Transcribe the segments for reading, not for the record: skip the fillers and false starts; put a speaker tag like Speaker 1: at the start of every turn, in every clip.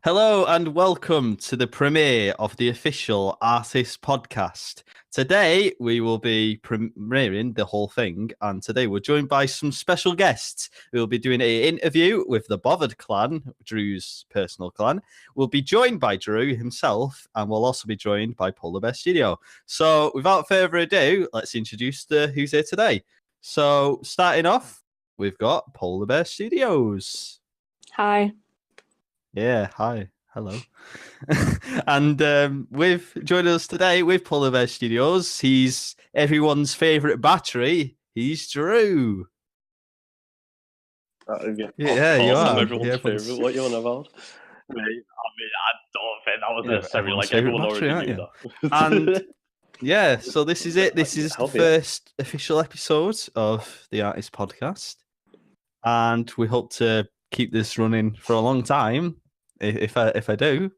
Speaker 1: Hello and welcome to the premiere of the official Artist Podcast. Today we will be premiering the whole thing, and today we're joined by some special guests. We'll be doing an interview with the Bobert clan, Drew's personal clan. We'll be joined by Drew himself, and we'll also be joined by Polarbearstudio. So without further ado, let's introduce who's here today. So starting off, we've got Polarbearstudios.
Speaker 2: Hi.
Speaker 1: Yeah, hi. Hello. And with joining us today with Polarbearstudios, he's everyone's favourite battery. He's Drew.
Speaker 3: Yeah,
Speaker 1: you are.
Speaker 3: Everyone's favourite. What you on about? I don't think that was necessarily like everyone already knew that.
Speaker 1: And yeah, so this is it. This is the first official episode of the Artist Podcast, and we hope to keep this running for a long time. If I can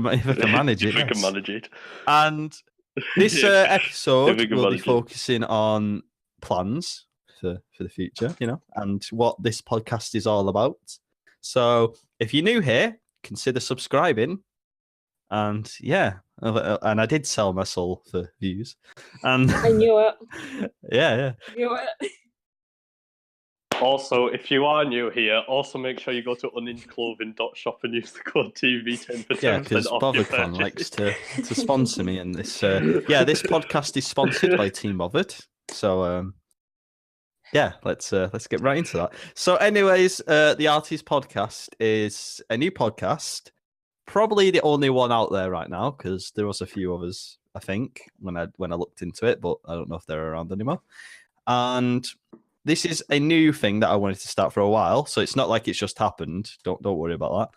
Speaker 1: manage it.
Speaker 3: If we can manage it.
Speaker 1: And this episode will be focusing on plans for the future, and what this podcast is all about. So if you're new here, consider subscribing. And yeah, and I did sell my soul for views. And
Speaker 2: I knew it.
Speaker 1: Yeah.
Speaker 2: I knew it.
Speaker 3: Also, if you are new here, also make sure you go to unhingedclothing.shop and use the code TV10 for 10%
Speaker 1: yeah, because Bobert Clan likes to sponsor me, and this this podcast is sponsored by Team Bobert. So yeah, let's get right into that. So, anyways, the Artist Podcast is a new podcast, probably the only one out there right now, because there was a few others, I think, when I looked into it, but I don't know if they're around anymore. And this is a new thing that I wanted to start for a while, so it's not like it's just happened. Don't worry about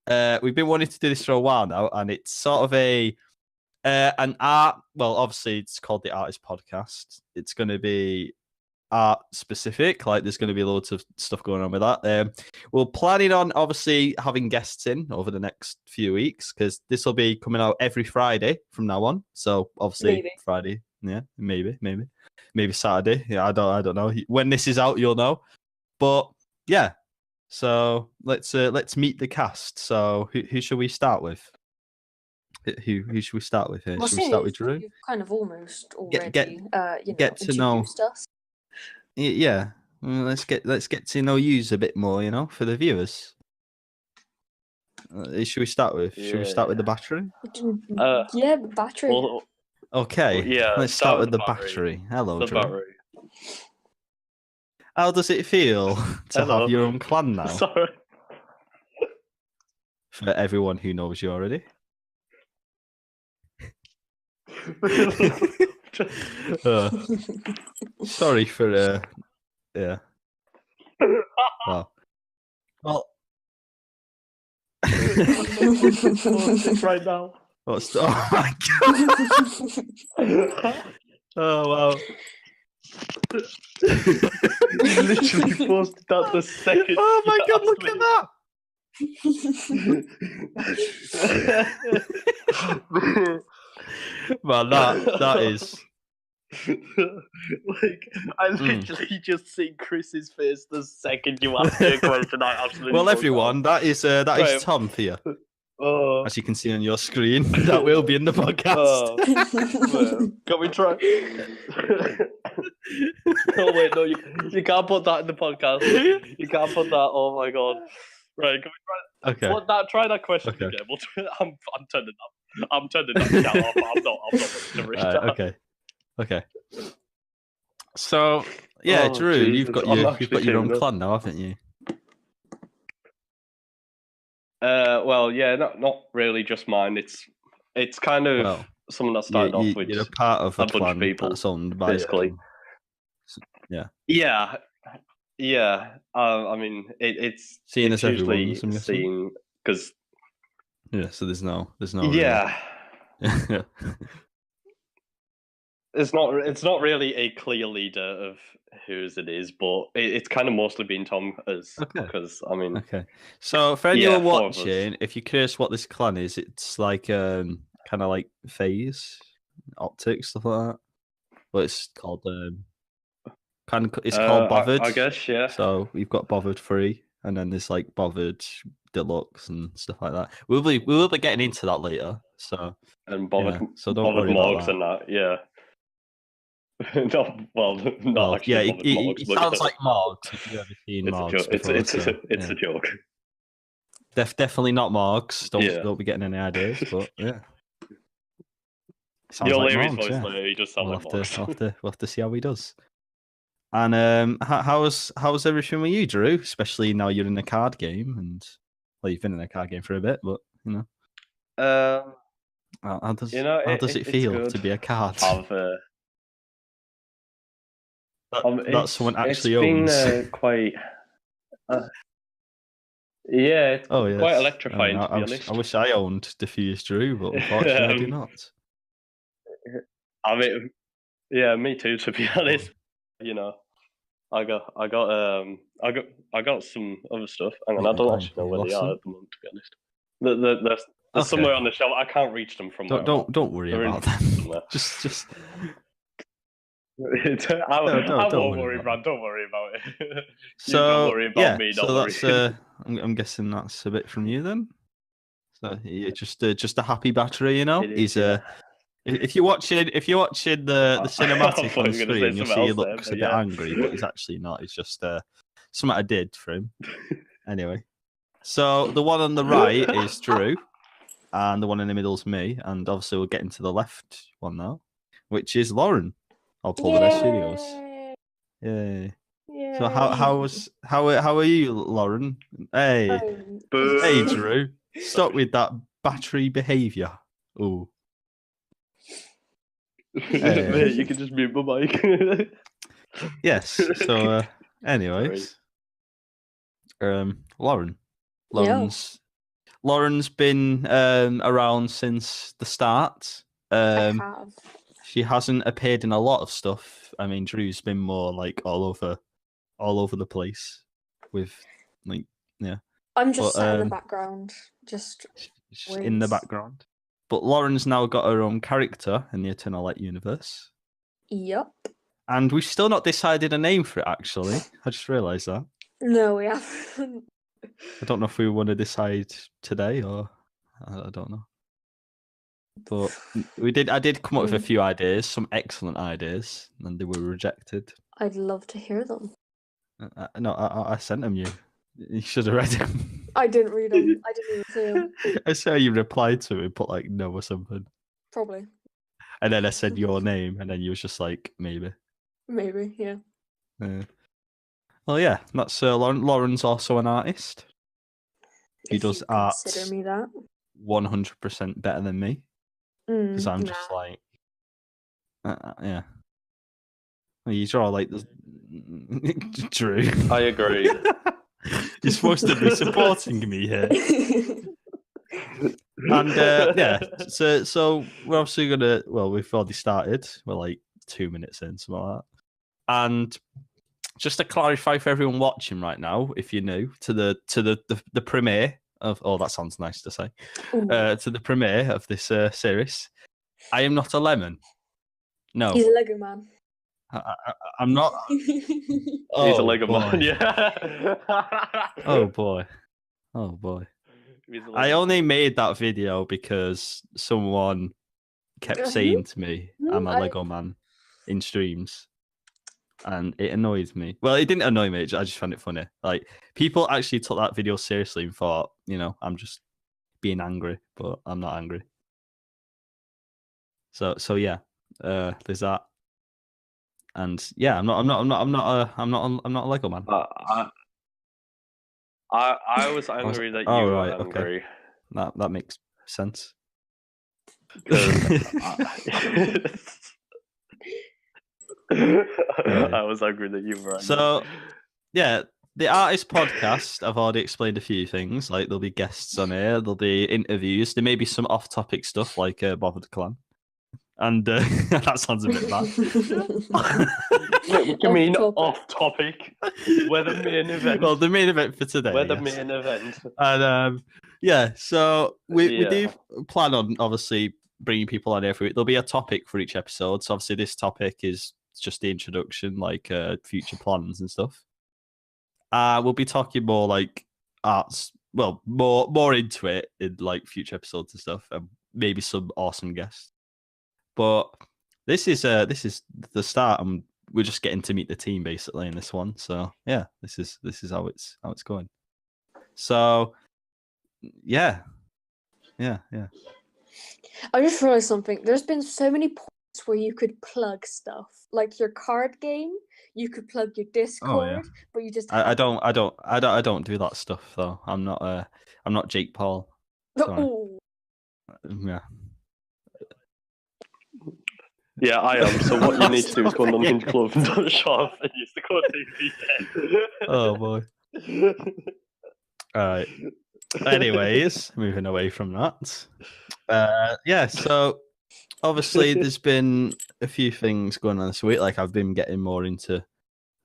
Speaker 1: that. We've been wanting to do this for a while now, and it's sort of an art. Well, obviously, it's called the Artist Podcast. It's going to be art specific. Like, there's going to be loads of stuff going on with that. We're planning on obviously having guests in over the next few weeks, because this will be coming out every Friday from now on. So obviously Friday, yeah, maybe Saturday. Yeah, I don't know. When this is out, you'll know. But yeah, so let's meet the cast. So who should we start with? Who should we start with here? Should we start with Drew?
Speaker 2: You've kind of almost already
Speaker 1: get to know
Speaker 2: us.
Speaker 1: Yeah, let's get to know you a bit more, for the viewers. Should we start with? Should we start with the battery?
Speaker 2: Yeah, the battery.
Speaker 3: Well,
Speaker 1: okay.
Speaker 3: Yeah.
Speaker 1: Let's start with the battery. Hello,
Speaker 3: the
Speaker 1: Drew.
Speaker 3: Battery.
Speaker 1: How does it feel to have your own clan now?
Speaker 3: Sorry.
Speaker 1: For everyone who knows you already. Sorry for yeah. Wow. Well,
Speaker 3: right now.
Speaker 1: Oh my god! Oh wow!
Speaker 3: You literally posted that the second.
Speaker 1: Oh my god! Look at that! Man, that is.
Speaker 3: Like, I literally just seen Chris's face the second you asked me a question. I absolutely.
Speaker 1: Well, everyone, that is Tom for you. As you can see on your screen, that will be in the podcast.
Speaker 3: Can we try? Oh wait, no, you can't put that in the podcast. You can't put that. Oh my god! Right, can we try?
Speaker 1: Okay.
Speaker 3: Try that question again. I'm turning that. I'm turning that chat off. I'm not to reach that.
Speaker 1: Okay. So yeah, Drew, you've got your own clan now, haven't you?
Speaker 3: Well, yeah, not really just mine. It's kind of someone that started off with.
Speaker 1: You're a part of a
Speaker 3: bunch of people
Speaker 1: that's owned by
Speaker 3: basically. Yeah. I mean, it's
Speaker 1: seeing as
Speaker 3: usually
Speaker 1: everyone
Speaker 3: seeing because.
Speaker 1: Yeah, so there's no.
Speaker 3: Yeah. It's not really a clear leader of whose it is, but it's kind of mostly been Tom because I mean.
Speaker 1: Okay. So for anyone watching, if you're curious what this clan is, it's like kind of like phase optics stuff like that. But it's called it's called Bobert.
Speaker 3: I guess, yeah.
Speaker 1: So we've got Bobert 3, and then there's like Bobert deluxe and stuff like that. We will be getting into that later. So
Speaker 3: and Bobert,
Speaker 1: yeah, so don't worry
Speaker 3: Morgs
Speaker 1: about
Speaker 3: and that. Yeah. Not actually
Speaker 1: yeah,
Speaker 3: Bobert Morgs,
Speaker 1: it
Speaker 3: but
Speaker 1: sounds like Morgs. If you've ever seen
Speaker 3: it's a
Speaker 1: Morgs
Speaker 3: joke.
Speaker 1: before,
Speaker 3: It's a joke.
Speaker 1: Definitely not Morgs.
Speaker 3: Yeah.
Speaker 1: Don't be getting any ideas. But yeah, sounds
Speaker 3: You'll
Speaker 1: like
Speaker 3: hear his
Speaker 1: Morgs.
Speaker 3: voice
Speaker 1: Yeah.
Speaker 3: later. He just sounds like Morgs.
Speaker 1: We'll have to see how he does. And how's everything with you, Drew? Especially now you're in a card game, and well, you've been in a card game for a bit, but you know, how does it feel to be a card? That someone actually owns.
Speaker 3: It's been quite. Yeah, it's quite electrifying, to be honest.
Speaker 1: I wish I owned Diffuse Drew, but unfortunately I do not.
Speaker 3: I mean, yeah, me too, to be honest. You know, I got some other stuff, and I don't actually know where they are at the moment, to be honest. They're somewhere on the shelf. I can't reach them from where
Speaker 1: don't worry about them. just
Speaker 3: I won't worry, Brad. Don't worry about it.
Speaker 1: So
Speaker 3: don't worry about me. Don't worry.
Speaker 1: That's I'm guessing that's a bit from you then. So yeah, just a happy battery, you know. He's if you're watching the cinematic on the screen, you'll see he looks a bit angry, but he's actually not. It's just something I did for him. Anyway, so the one on the right is Drew, and the one in the middle is me, and obviously we'll get into the left one now, which is Lauren of Polarbearstudios. Yay! Yeah. So how are you, Lauren? Hey, hey, Drew. Stop with that battery behaviour. Oh.
Speaker 3: Hey. You can just mute my mic.
Speaker 1: Yes. So, anyways, Lauren's been around since the start.
Speaker 2: I have.
Speaker 1: She hasn't appeared in a lot of stuff. I mean, Drew's been more like all over the place with like yeah.
Speaker 2: I'm just sat in the background, just
Speaker 1: in the background. But Lauren's now got her own character in the Eternal Light universe.
Speaker 2: Yep.
Speaker 1: And we've still not decided a name for it, actually. I just realised that.
Speaker 2: No, we haven't.
Speaker 1: I don't know if we want to decide today or I don't know. But I did come up with a few ideas, some excellent ideas, and they were rejected.
Speaker 2: I'd love to hear them.
Speaker 1: No, I sent them you. You should have read them.
Speaker 2: I didn't read them. I didn't even see them.
Speaker 1: I saw you replied to it, put like no or something.
Speaker 2: Probably.
Speaker 1: And then I said your name, and then you was just like maybe.
Speaker 2: Maybe, yeah.
Speaker 1: Well, yeah, that's Lauren. Lauren's also an artist. He does art.
Speaker 2: Consider me that.
Speaker 1: 100% better than me. Because I'm just like, yeah. Well, you draw like this. Drew.
Speaker 3: I agree.
Speaker 1: You're supposed to be supporting me here. And yeah, so we're obviously gonna. Well, we've already started. We're like 2 minutes in, something like that. And just to clarify for everyone watching right now, if you're new to the premiere of, oh, that sounds nice to say, to the premiere of this series, I am not a lemon. No,
Speaker 2: he's a Lego man.
Speaker 1: I'm not.
Speaker 3: He's a Lego man. Yeah.
Speaker 1: Oh boy. I only made that video because someone kept saying to me, "I'm a Lego man" in streams, and it annoyed me. Well, it didn't annoy me. I just found it funny. Like people actually took that video seriously and thought, you know, I'm just being angry, but I'm not angry. So yeah, there's that. And yeah, I'm not a Lego man.
Speaker 3: I was angry that you were angry.
Speaker 1: Okay. That makes sense.
Speaker 3: I was angry that you were angry.
Speaker 1: So yeah, the artist podcast, I've already explained a few things. Like there'll be guests on here, there'll be interviews, there may be some off-topic stuff like Bobert clan. And that sounds a bit bad.
Speaker 3: What do you mean off topic? We're the main event.
Speaker 1: Well, the main event for today.
Speaker 3: We're the main event.
Speaker 1: And yeah, so we do plan on obviously bringing people on every week. There'll be a topic for each episode. So obviously this topic is just the introduction, like future plans and stuff. We'll be talking more like arts well, more into it in like future episodes and stuff, and maybe some awesome guests. But this is the start, and we're just getting to meet the team basically in this one. So yeah, this is how it's going. So yeah.
Speaker 2: I just realized something. There's been so many points where you could plug stuff, like your card game. You could plug your Discord, but you just
Speaker 1: I don't do that stuff though. I'm not Jake Paul. Sorry.
Speaker 2: Oh.
Speaker 1: Yeah.
Speaker 3: Yeah, I am. So what you need to do is go on Unhinged Club and shop and use the code TV10.
Speaker 1: Oh boy. All right. Anyways, moving away from that. Yeah, so obviously there's been a few things going on this week. Like I've been getting more into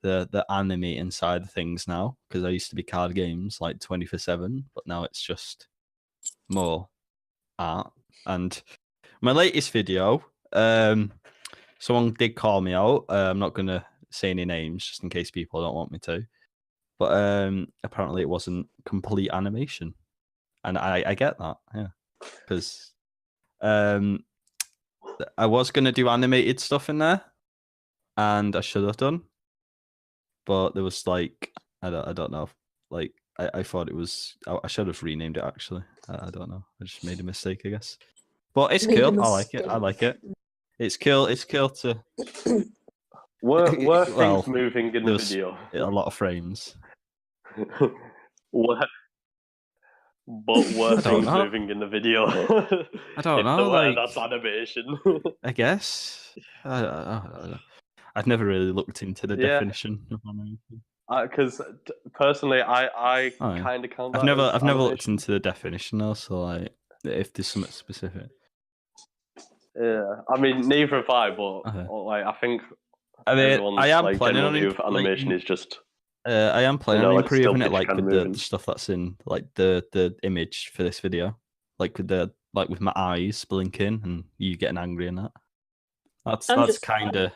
Speaker 1: the animating side of things now, because I used to be card games like 24/7, but now it's just more art. And my latest video, someone did call me out. I'm not gonna say any names just in case people don't want me to. But apparently it wasn't complete animation. And I get that, yeah. Because I was going to do animated stuff in there, and I should have done. But there was like, I don't know. Like, I thought it was, I should have renamed it actually. I don't know. I just made a mistake, I guess. But it's cool. I like it. It's cool. It's cool to.
Speaker 3: Were
Speaker 1: Well,
Speaker 3: things moving in the video?
Speaker 1: A lot of frames.
Speaker 3: But were things moving in the video?
Speaker 1: I don't know.
Speaker 3: Like, that's animation.
Speaker 1: I guess. I don't know. I've never really looked into the definition of animation.
Speaker 3: Because personally, I kind of count.
Speaker 1: I've never looked into the definition though. So like, if there's something specific.
Speaker 3: Yeah, I mean, neither have I. But like, I think.
Speaker 1: I mean, I am planning on
Speaker 3: animation is just.
Speaker 1: I am planning on improving it, like with the stuff that's in like the image for this video, like with my eyes blinking and you getting angry and that. That's kind of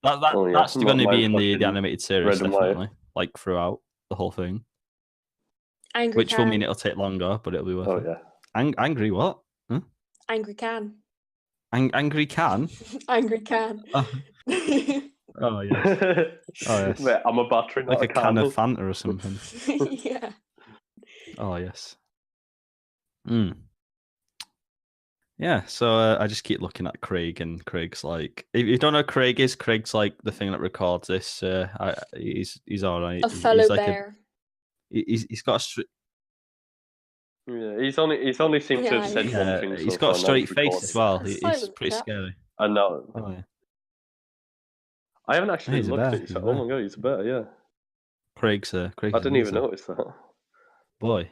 Speaker 1: that's going to be in the animated series definitely, like throughout the whole thing. Which will mean it'll take longer, but it'll be worth it. Yeah. Angry what? Huh?
Speaker 2: Angry can.
Speaker 1: Angry can.
Speaker 2: Angry can.
Speaker 1: Oh yes. Oh yes.
Speaker 3: Wait, I'm a battery,
Speaker 1: like a can of Fanta or something.
Speaker 2: Yeah.
Speaker 1: Oh yes. Yeah. So I just keep looking at Craig, and Craig's like, if you don't know who Craig is, Craig's like the thing that records this. He's all right.
Speaker 2: A fellow
Speaker 1: he's like
Speaker 2: bear.
Speaker 1: He's got a
Speaker 3: Yeah, he's only seemed to have said one thing.
Speaker 1: He's got a straight face as well. He's pretty scary.
Speaker 3: I know.
Speaker 1: Oh yeah.
Speaker 3: I haven't actually looked at it. Oh my god, he's a bear, yeah.
Speaker 1: Craig's
Speaker 3: I didn't even notice that.
Speaker 1: Boy.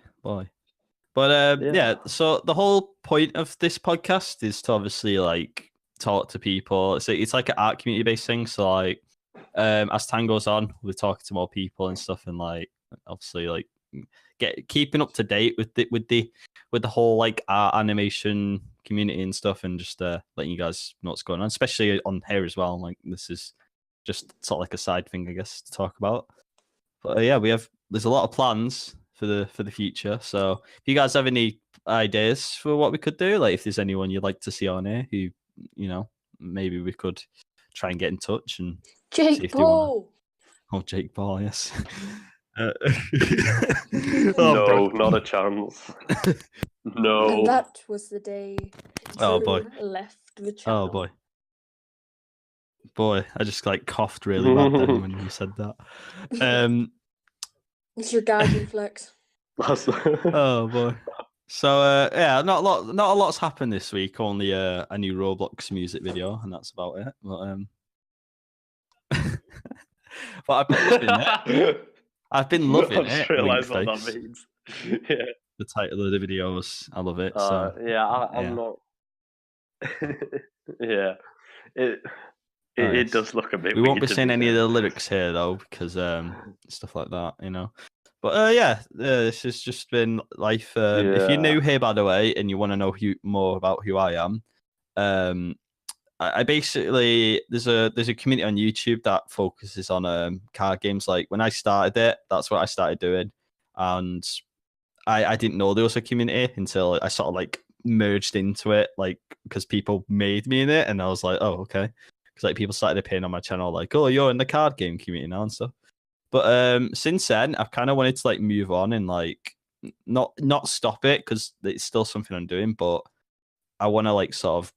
Speaker 1: But yeah, so the whole point of this podcast is to obviously like talk to people. It's like an art community based thing. So like as time goes on, we're talking to more people and stuff, and like obviously like keeping up to date with the whole like art animation community and stuff, and just letting you guys know what's going on, especially on here as well. Like this is just sort of like a side thing, I guess, to talk about. But yeah, there's a lot of plans for the future. So if you guys have any ideas for what we could do, like if there's anyone you'd like to see on here who, you know, maybe we could try and get in touch and
Speaker 2: Jake Paul.
Speaker 1: Oh, Jake Paul, yes.
Speaker 3: No, not a chance. No.
Speaker 2: And that was the day Drew left the channel.
Speaker 1: Oh boy, I just like coughed really bad then when you said that.
Speaker 2: It's your gag reflex.
Speaker 1: Oh boy. So yeah, not a lot's happened this week. Only a new Roblox music video, and that's about it. But I've been loving it.
Speaker 3: I just realised what that means. Yeah.
Speaker 1: The title of the video was I love it.
Speaker 3: I'm not. Yeah. It does look a bit.
Speaker 1: We won't be saying any of the lyrics here though, because stuff like that, you know. But this has just been life. If you're new here, by the way, and you want to know more about who I am, I basically there's a community on YouTube that focuses on card games. Like when I started it, that's what I started doing, and I didn't know there was a community until I sort of like merged into it, like because people made me in it, and I was like, oh, okay. Because like people started appearing on my channel, like, oh, you're in the card game community now and stuff. But since then, I've kind of wanted to like move on and like not stop it because it's still something I'm doing, but I want to like sort of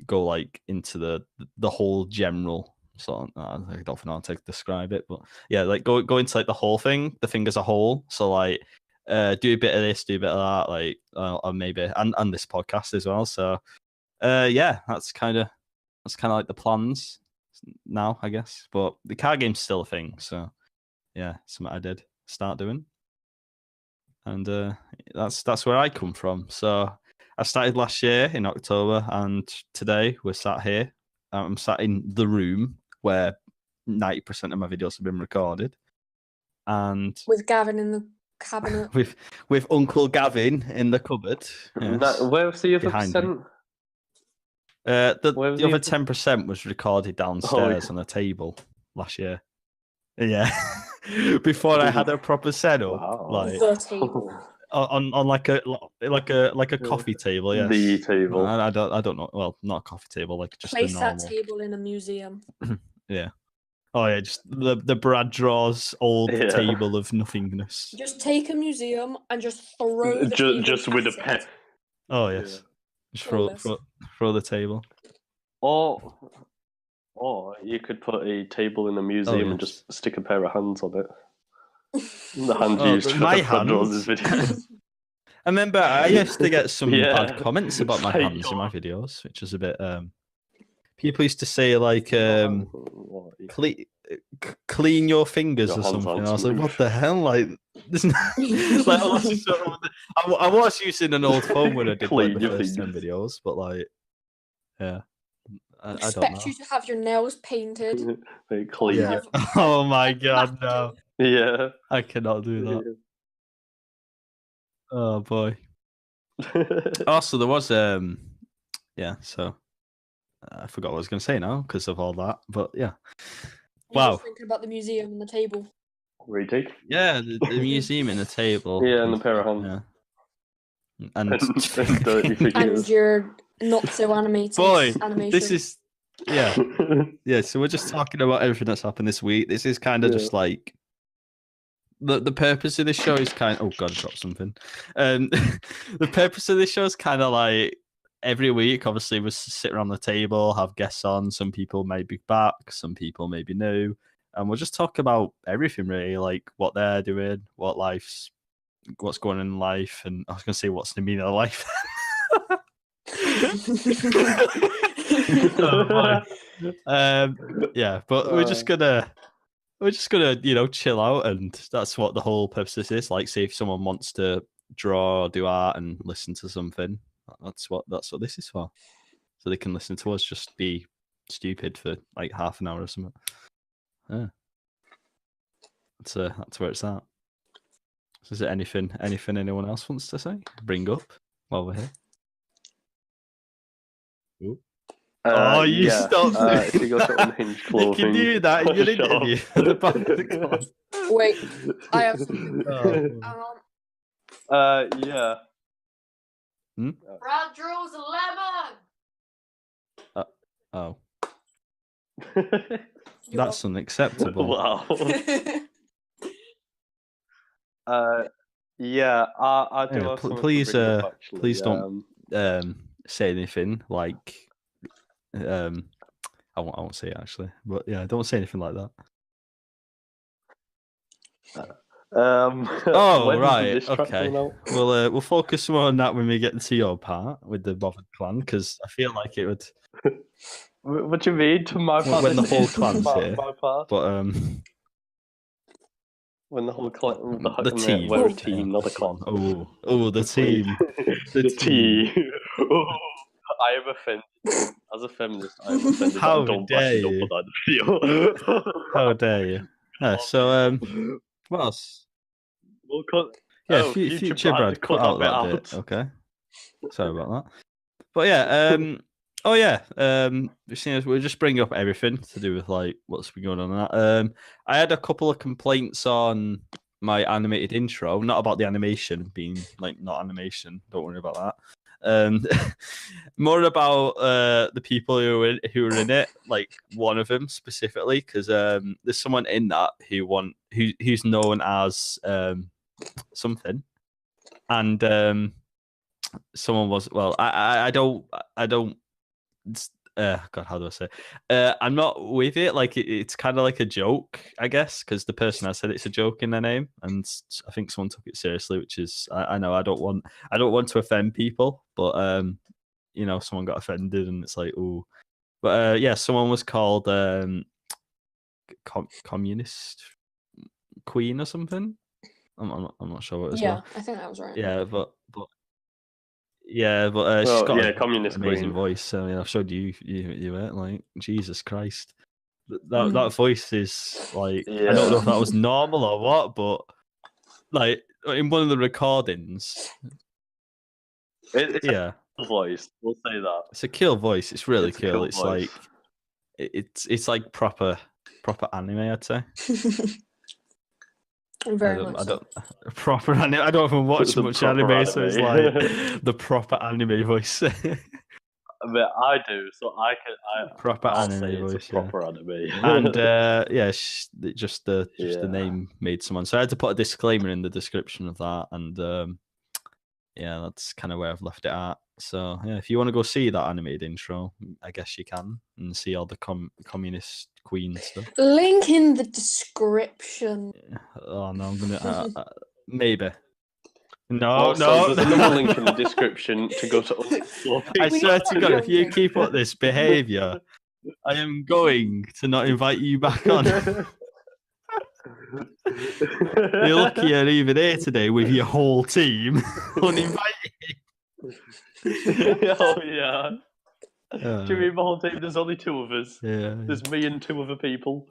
Speaker 1: go like into the whole general sort of, I don't know how to describe it, but yeah, like go into like the whole thing, the thing as a whole. So like do a bit of this, do a bit of that, like or maybe and this podcast as well. So yeah, that's kind of like the plans now, I guess. But the card game's still a thing, so yeah, something I did start doing, and that's where I come from. So I started last year in October, and today we're sat here. I'm sat in the room where 90% of my videos have been recorded, and
Speaker 2: with Gavin in the cabinet.
Speaker 1: with Uncle Gavin in the cupboard. Yes,
Speaker 3: where's the other
Speaker 1: behind
Speaker 3: percent?
Speaker 1: The other 10% was recorded downstairs on a table last year. Yeah, before I had a proper setup, like
Speaker 2: the table.
Speaker 1: on like a coffee table. Yes,
Speaker 3: the table.
Speaker 1: I don't know. Well, not a coffee table, like just
Speaker 2: Place
Speaker 1: a normal.
Speaker 2: that table in a museum.
Speaker 1: Yeah. Oh yeah, just the BradDraws old table of nothingness.
Speaker 2: Just take a museum and just throw the table
Speaker 3: just with a
Speaker 2: at
Speaker 3: pen.
Speaker 2: it.
Speaker 1: Oh yes, just throw the table.
Speaker 3: Or you could put a table in a museum and just stick a pair of hands on it. The hands used for BradDraws' videos.
Speaker 1: I remember I used to get some bad comments about my hands in my videos, which was a bit. People used to say like, clean your fingers or something. I was like, what the hell? Like, this like, I was using an old phone when I did like the first 10 videos, but like, yeah. I
Speaker 2: expect you to have your nails painted.
Speaker 3: Clean.
Speaker 1: Yeah. Oh my god, no.
Speaker 3: Yeah.
Speaker 1: I cannot do that. Oh boy. Also, there was yeah. So I forgot what I was going to say now because of all that. But yeah.
Speaker 2: Wow. Just thinking about the museum and the table.
Speaker 3: Retake.
Speaker 1: Yeah, the museum and the table.
Speaker 3: Yeah, and the pair of hands.
Speaker 1: Yeah. And
Speaker 2: and your not so animated animation.
Speaker 1: This is yeah. So we're just talking about everything that's happened this week. This is kind of just like the purpose of this show is kind of, oh god, I dropped something. The purpose of this show is kind of like every week. Obviously, we sit around the table, have guests on. Some people may be back, some people may be new, and we'll just talk about everything really, like what they're doing, what's going on in life, and I was going to say what's the meaning of life. Yeah, but we're just gonna chill out, and that's what the whole purpose is. Like, say if someone wants to draw or do art and listen to something, that's what this is for. So they can listen to us just be stupid for like half an hour or something. Yeah, that's where it's at. So is there anything anyone else wants to say? Bring up while we're here. Ooh. You stopped.
Speaker 3: If you go to Unhinged Clothing,
Speaker 1: you can do that in your interview at the back of the class.
Speaker 2: Wait, I have something.
Speaker 3: Yeah.
Speaker 2: BradDraws lemon.
Speaker 1: That's unacceptable.
Speaker 3: Wow. Yeah, I do.
Speaker 1: Please don't say anything like. I won't say it actually, but yeah, don't say anything like that. Right, okay. We'll focus more on that when we get to your part with the Bobert clan, because I feel like it would.
Speaker 3: What do you mean to my part?
Speaker 1: When the whole clan's here,
Speaker 3: my part.
Speaker 1: But
Speaker 3: when the whole clan,
Speaker 1: the team,
Speaker 3: we're a team, not a clan.
Speaker 1: Oh, the team,
Speaker 3: the team. I am offended. As a feminist, I am offended.
Speaker 1: How dare you? How dare you? Yeah, so, what else?
Speaker 3: We'll cut.
Speaker 1: Yeah, future Brad, cut out that bit. Okay. Sorry about that. But yeah, we'll just bring up everything to do with like what's been going on. I had a couple of complaints on my animated intro, not about the animation being like not animation. Don't worry about that. More about the people who are in it, like one of them specifically, because there's someone in that who's known as something, and someone was I don't God, how do I say? I'm not with it. Like it's kind of like a joke, I guess, because the person has said it's a joke in their name, and I think someone took it seriously. Which is, I know I don't want to offend people, but someone got offended, and it's like, ooh. But yeah, someone was called communist queen or something. I'm not sure what it was.
Speaker 2: Yeah, I think that was right.
Speaker 1: Yeah, but she's got an
Speaker 3: communist
Speaker 1: amazing
Speaker 3: queen.
Speaker 1: voice. So I've showed you it. Like Jesus Christ, that voice is like I don't know if that was normal or what, but like in one of the recordings,
Speaker 3: it's a cool voice. We'll say that
Speaker 1: it's a cool voice. It's really cool. It's
Speaker 3: voice.
Speaker 1: like it's like proper anime, I'd say.
Speaker 2: Very much so.
Speaker 1: Proper anime. I don't even watch much anime, so it's like the proper anime voice.
Speaker 3: But I do, so I
Speaker 1: proper
Speaker 3: I'll
Speaker 1: anime
Speaker 3: say
Speaker 1: voice,
Speaker 3: it's a proper anime.
Speaker 1: And just the name made someone. So I had to put a disclaimer in the description of that, and that's kind of where I've left it at. So yeah, if you want to go see that animated intro, I guess you can, and see all the communist queen stuff.
Speaker 2: Link in the description.
Speaker 1: Oh no, I'm gonna maybe. No.
Speaker 3: There's another link in the description to go to.
Speaker 1: I swear to God, if you keep up this behaviour, I am going to not invite you back on. You're lucky you're even here today with your whole team uninvited.
Speaker 3: Oh yeah. Do you mean my whole team? There's only two of us.
Speaker 1: Yeah.
Speaker 3: There's me and two other people.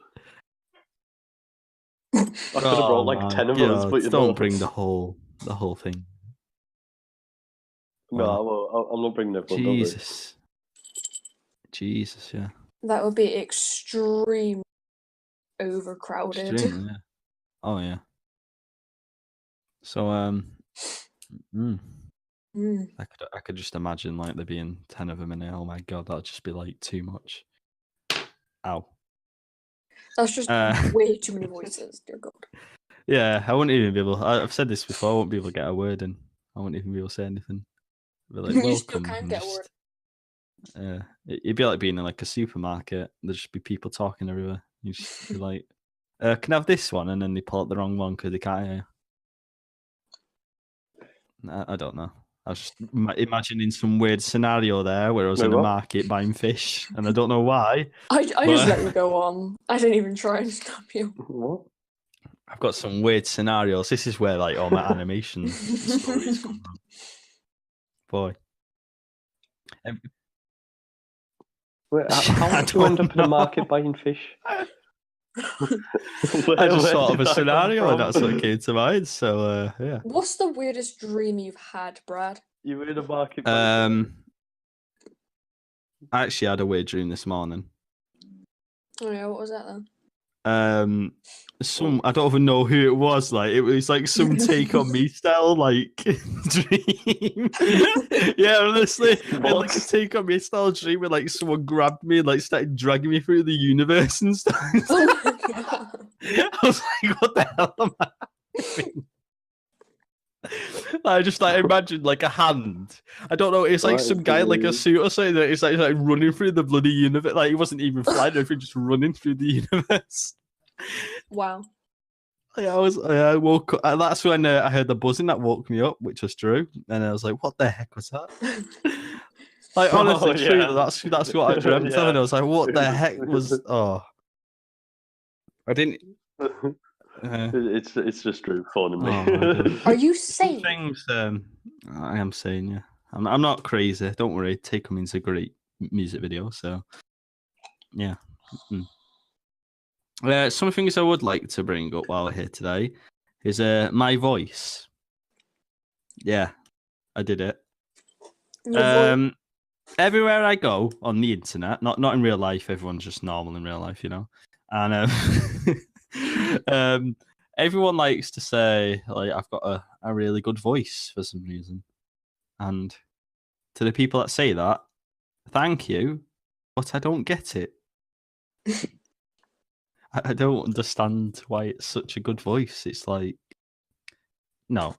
Speaker 3: I could have brought like 10 of us, but
Speaker 1: don't bring the whole thing.
Speaker 3: No, I'm not bringing everyone.
Speaker 1: Jesus, yeah.
Speaker 2: That would be extreme overcrowded.
Speaker 1: Extreme, yeah. Oh yeah. So I could just imagine like there being 10 of them in it. Oh my God, that'd just be like too much. Ow.
Speaker 2: That's just way too many voices, dear God.
Speaker 1: Yeah, I wouldn't even be able. I've said this before. I won't be able to get a word in. I wouldn't even be able to say anything. I'd be like, welcome.
Speaker 2: You still can't get a word.
Speaker 1: It'd be like being in like a supermarket. There'd just be people talking everywhere. You just be like, "Can I have this one?" And then they pull out the wrong one because they can't hear you. I don't know. I was just imagining some weird scenario there where I was in a market buying fish, and I don't know why.
Speaker 2: I just let you go on. I didn't even try and stop you.
Speaker 3: What?
Speaker 1: I've got some weird scenarios. This is where like all my animation stories come from. Boy.
Speaker 3: Wait, how did you end up in a market buying fish?
Speaker 1: I just thought of a scenario and that's what came to mind. So yeah.
Speaker 2: What's the weirdest dream you've had, Brad?
Speaker 3: You were in a market.
Speaker 1: I actually had a weird dream this morning.
Speaker 2: Oh yeah, what was that then?
Speaker 1: I don't even know who it was. Like it was like some Take on Me style like dream. Yeah, honestly, like a Take on Me style dream where like someone grabbed me and like started dragging me through the universe and stuff.
Speaker 2: Oh my God.
Speaker 1: I was like, what the hell am I doing? I just like imagined like a hand. I don't know. It's like some guy in like a suit or something. It's like running through the bloody universe. Like he wasn't even flying. Just running through the universe.
Speaker 2: Wow.
Speaker 1: Yeah, I woke up. That's when I heard the buzzing that woke me up, which was true. And I was like, "What the heck was that?" Like honestly, true. That's what I dreamt of, and I was like, "What the heck was?" Oh, I didn't.
Speaker 3: It's just true phoning me.
Speaker 2: Are you sane?
Speaker 1: Things, I am sane, yeah. I'm not crazy. Don't worry. Take Me is a great music video, so yeah. Some things I would like to bring up while we're here today is my voice. Yeah, I did it. Everywhere I go on the internet, not in real life. Everyone's just normal in real life, you know. And everyone likes to say like I've got a really good voice for some reason, and to the people that say that, thank you, but I don't get it. I don't understand why it's such a good voice. It's like no,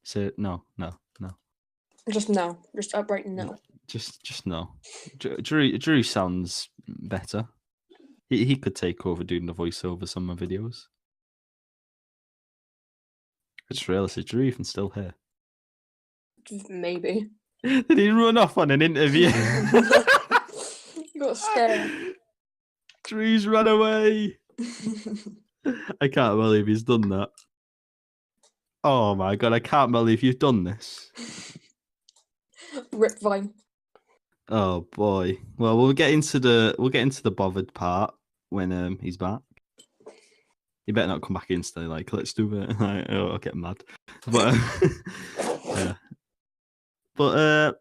Speaker 1: so no.
Speaker 2: Just no. Just outright no.
Speaker 1: Just no. Drew sounds better. He could take over doing the voiceovers on my videos. I just realised, is Drew even still here?
Speaker 2: Maybe.
Speaker 1: Did he run off on an interview?
Speaker 2: You got scared.
Speaker 1: Drew's run away. I can't believe he's done that. Oh my god, I can't believe you've done this.
Speaker 2: Rip Vine.
Speaker 1: Oh boy. Well, we'll get into the bothered part when he's back. You better not come back instantly. Like, let's do it. I'll get mad. But yeah. But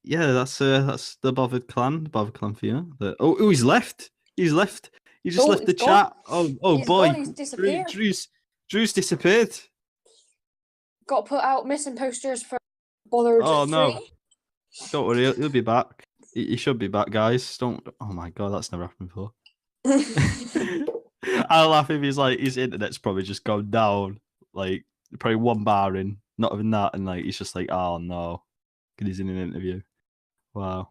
Speaker 1: yeah, that's the bothered clan. The bothered clan for you. Oh, he's left. He's left. He just left the chat. Oh
Speaker 2: He's
Speaker 1: boy.
Speaker 2: gone, he's disappeared.
Speaker 1: Drew's disappeared.
Speaker 2: Got to put out missing posters for Bollard.
Speaker 1: Oh no.
Speaker 2: 3.
Speaker 1: Don't worry, he'll be back. He should be back, guys. Don't. Oh my god, that's never happened before. I'll laugh if his internet's probably just gone down. Like probably one bar in, not even that, and like he's just like, oh no, because he's in an interview. Wow.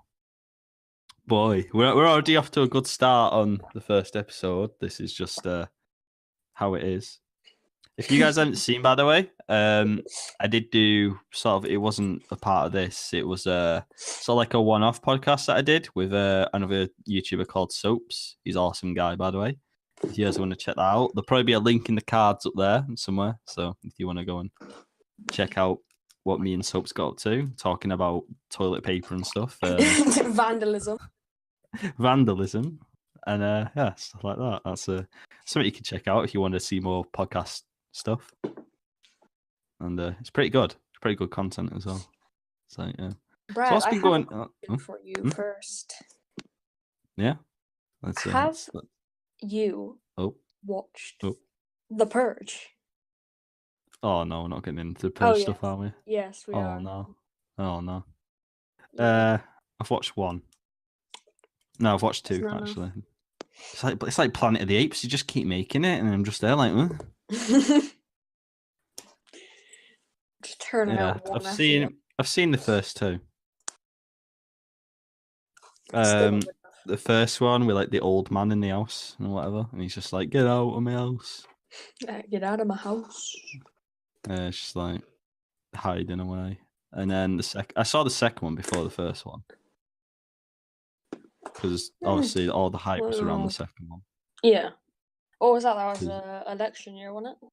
Speaker 1: Boy, we're already off to a good start on the first episode. This is just how it is. If you guys haven't seen, by the way, I did do sort of. It wasn't a part of this. It was sort of like a one-off podcast that I did with another YouTuber called Soaps. He's an awesome guy, by the way. If you guys want to check that out, there'll probably be a link in the cards up there somewhere. So if you want to go and check out what me and Soaps got up to, talking about toilet paper and stuff,
Speaker 2: Vandalism.
Speaker 1: and yeah, stuff like that. That's something you can check out if you want to see more podcast stuff. And it's pretty good. It's pretty good content as well. So yeah.
Speaker 2: Brad,
Speaker 1: So what's been going
Speaker 2: on for you first?
Speaker 1: Yeah. Let's
Speaker 2: you watched
Speaker 1: Oh.
Speaker 2: The Purge?
Speaker 1: Oh no, we're not getting into the Purge stuff,
Speaker 2: yes.
Speaker 1: are we?
Speaker 2: Yes, we are.
Speaker 1: Oh no.
Speaker 2: Yeah.
Speaker 1: I've watched one. No, I've watched two actually. It's like Planet of the Apes. You just keep making it, and I'm just there like,
Speaker 2: Just turn it out.
Speaker 1: I've seen the first two. The first one with like the old man in the house and whatever, and he's just like, "Get out of my house!
Speaker 2: Get out of my house!"
Speaker 1: It's just like hiding away. And then I saw the second one before the first one because obviously all the hype was around the second one.
Speaker 2: Yeah. What was that? That was election year, wasn't it?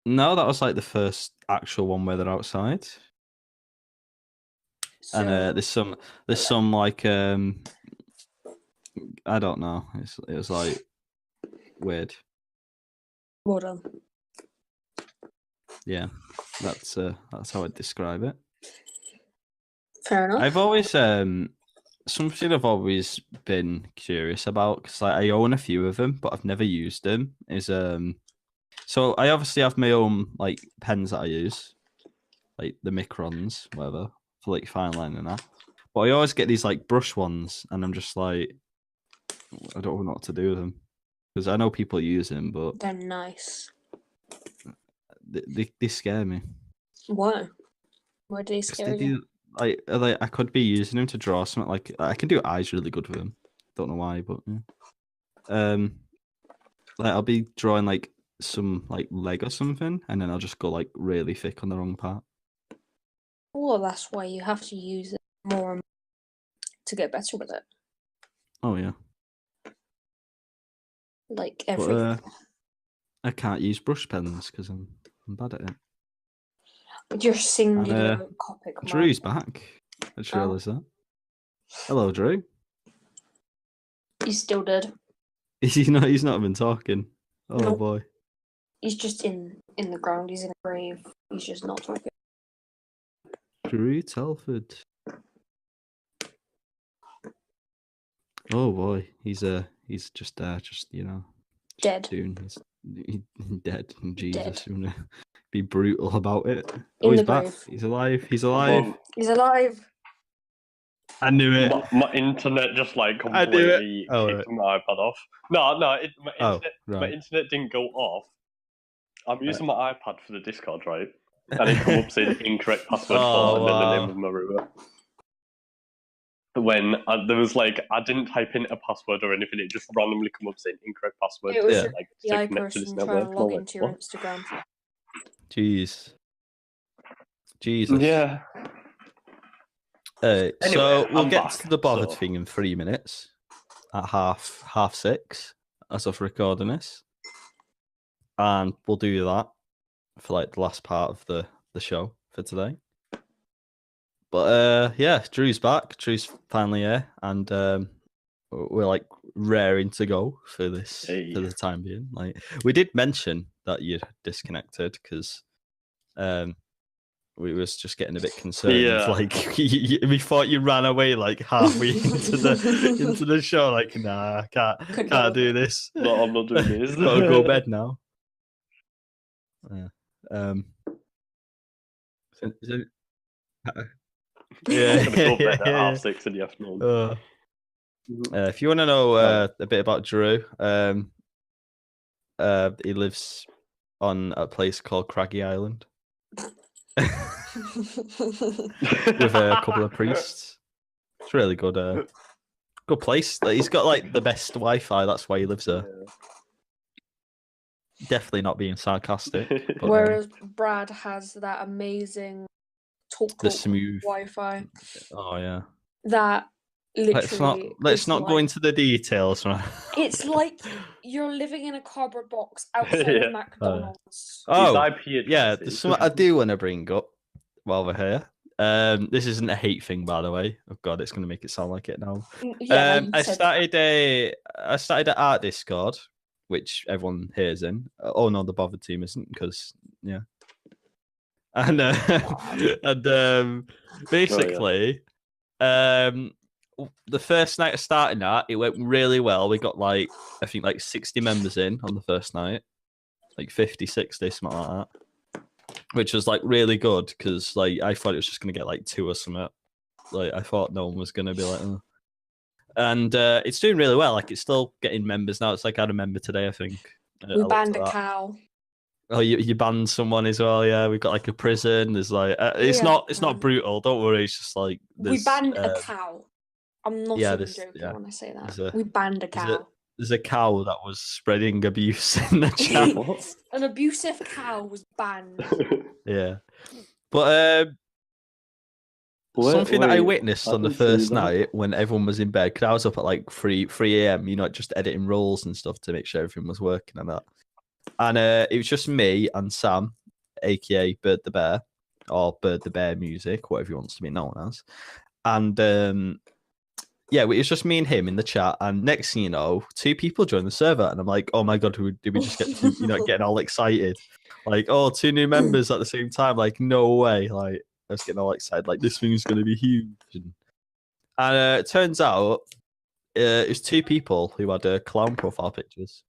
Speaker 1: No, that was like the first actual one where they're outside. So, and there's some like I don't know. It was like weird.
Speaker 2: Well done.
Speaker 1: Yeah, that's how I'd describe it.
Speaker 2: Fair enough.
Speaker 1: I've always something I've always been curious about because I own a few of them, but I've never used them. Is so I obviously have my own like pens that I use, like the Microns, whatever, for like fine line and that. But I always get these like brush ones, and I'm just like, I don't know what to do with them because I know people use them, but
Speaker 2: they're nice.
Speaker 1: They scare me.
Speaker 2: Why? Why do they scare you?
Speaker 1: Like I could be using them to draw something. Like I can do eyes really good with them. Don't know why, but yeah. Like I'll be drawing like some like leg or something, and then I'll just go like really thick on the wrong part.
Speaker 2: Well, that's why you have to use it more to get better with it.
Speaker 1: Oh yeah.
Speaker 2: Like everything.
Speaker 1: I can't use brush pens because I'm bad at it.
Speaker 2: You're singular Copic.
Speaker 1: Drew's back. I just realised that. Hello, Drew.
Speaker 2: He's still dead.
Speaker 1: He's not even talking. Oh
Speaker 2: nope.
Speaker 1: Boy.
Speaker 2: He's just in the ground. He's in a grave. He's just not talking.
Speaker 1: Drew Telford. Oh boy, he's just you know,
Speaker 2: dead.
Speaker 1: He's Dead. Jesus,
Speaker 2: Dead.
Speaker 1: you wanna be brutal about it?
Speaker 2: In
Speaker 1: He's
Speaker 2: the
Speaker 1: back.
Speaker 2: grave.
Speaker 1: He's alive. He's alive.
Speaker 2: He's alive.
Speaker 1: I knew it.
Speaker 3: My internet just like
Speaker 1: I knew it.
Speaker 3: completely
Speaker 1: Oh,
Speaker 3: kicked my iPad off. No, my
Speaker 1: right.
Speaker 3: internet didn't go off. I'm using my iPad for the Discord, right? And it comes up saying incorrect password for and then the name of my router. When there was like, I didn't type in a password or anything, it just randomly come up saying incorrect password.
Speaker 2: It was
Speaker 1: Yeah.
Speaker 2: your
Speaker 3: Like,
Speaker 2: AI
Speaker 3: to connect to this
Speaker 2: person
Speaker 3: network.
Speaker 2: trying to log into your
Speaker 3: What?
Speaker 2: Instagram.
Speaker 1: Jeez. Jesus.
Speaker 3: Yeah.
Speaker 1: So
Speaker 3: Anyway,
Speaker 1: we'll
Speaker 3: I'm
Speaker 1: get
Speaker 3: back,
Speaker 1: to the bothered
Speaker 3: so-
Speaker 1: thing in 3 minutes at half 6 as of recording this, and we'll do that for like the last part of the show for today. But yeah, Drew's back. Drew's finally here, and we're like raring to go for this for the time being. Like we did mention that you disconnected because we was just getting a bit concerned.
Speaker 3: Yeah.
Speaker 1: Like we thought you ran away like halfway into the show. Like, nah, can't do this.
Speaker 3: No, I'm not doing this.
Speaker 1: Gotta go to bed now. Yeah. Yeah.
Speaker 3: I'm gonna go to bed at 6:30 in the afternoon.
Speaker 1: If you want to know a bit about Drew, he lives on a place called Craggy Island. With a couple of priests. It's really good. Good place. He's got like the best Wi-Fi. That's why he lives there.
Speaker 3: Yeah.
Speaker 1: Definitely not being sarcastic. But,
Speaker 2: Whereas Brad has that amazing
Speaker 1: the smooth
Speaker 2: Wi-Fi
Speaker 1: Oh yeah.
Speaker 2: that literally.
Speaker 1: Let's not go into the details, right?
Speaker 2: It's like you're living in a cardboard box outside of McDonald's.
Speaker 1: Oh yeah. There's something I do want to bring up while we're here. This isn't a hate thing, by the way. Oh god, it's going to make it sound like it now.
Speaker 2: Yeah,
Speaker 1: I started an art Discord, which everyone hears in. Oh no, the Bobert team isn't, because yeah. And basically, the first night of starting that, it went really well. We got like, I think like 60 members in on the first night, like 50, 60, something like that. Which was like really good because like I thought it was just gonna get like 2 or something. Like I thought no one was gonna be like, oh. And it's doing really well. Like it's still getting members now. It's like I had a member today, I think.
Speaker 2: We banned a cow.
Speaker 1: Oh, you banned someone as well. Yeah, we've got like a prison. There's like it's not brutal. Don't worry. It's just like
Speaker 2: we banned a cow. I'm not even joking when I say that. We banned a cow.
Speaker 1: There's a cow that was spreading abuse in the chat.
Speaker 2: An abusive cow was banned.
Speaker 1: Yeah, but something that I witnessed on the first night when everyone was in bed, because I was up at like 3 a.m. You know, just editing rolls and stuff to make sure everything was working and that. And it was just me and Sam, aka Bird the Bear, or Bird the Bear Music, whatever he wants to be known as. And yeah, it was just me and him in the chat. And next thing you know, 2 people joined the server, and I'm like, oh my god, did we just get to, getting all excited? Like, oh, 2 new members at the same time. Like, no way. Like, I was getting all excited. Like, this thing's going to be huge. And it turns out it was 2 people who had clown profile pictures.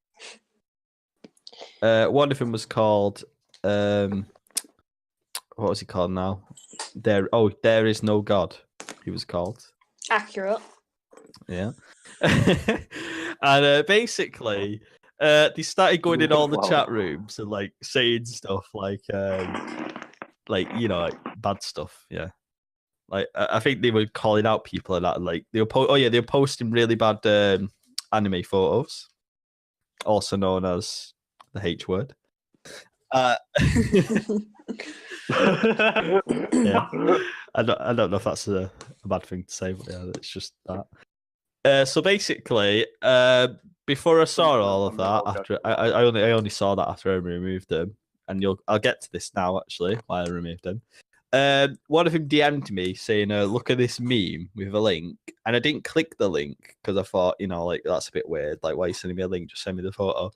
Speaker 1: One of them was called, what was he called now? There is no God. He was called.
Speaker 2: Accurate.
Speaker 1: Yeah. And basically, they started going in all the chat rooms and like saying stuff like bad stuff. Yeah. Like I think they were calling out people and that. Like they were posting really bad anime photos, also known as the H word. Yeah. I don't know if that's a bad thing to say, but yeah, it's just that. So basically, before I saw all of that, after I only saw that after I removed them, and I'll get to this now actually why I removed them. One of them DM'd me saying, "Look at this meme with a link," and I didn't click the link because I thought, like that's a bit weird. Like, why are you sending me a link? Just send me the photo.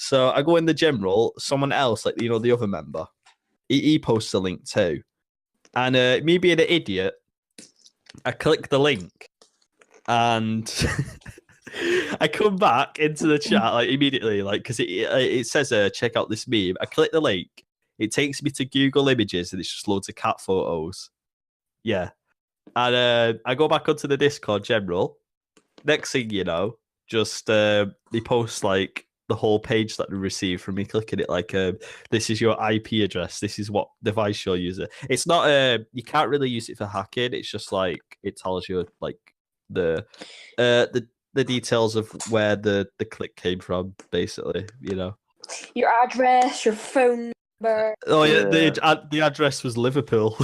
Speaker 1: So I go in the general. Someone else, like the other member, he posts a link too, and me being an idiot, I click the link. And I come back into the chat like immediately, like because it says check out this meme. I click the link. It takes me to Google Images, and it's just loads of cat photos. Yeah, and I go back onto the Discord general. Next thing you know, just they post like the whole page that they received from me clicking it. Like, this is your IP address. This is what device you're using. It's not you can't really use it for hacking. It's just like it tells you like the details of where the click came from, basically. You know,
Speaker 2: your address, your phone number.
Speaker 1: Oh yeah, the address was Liverpool.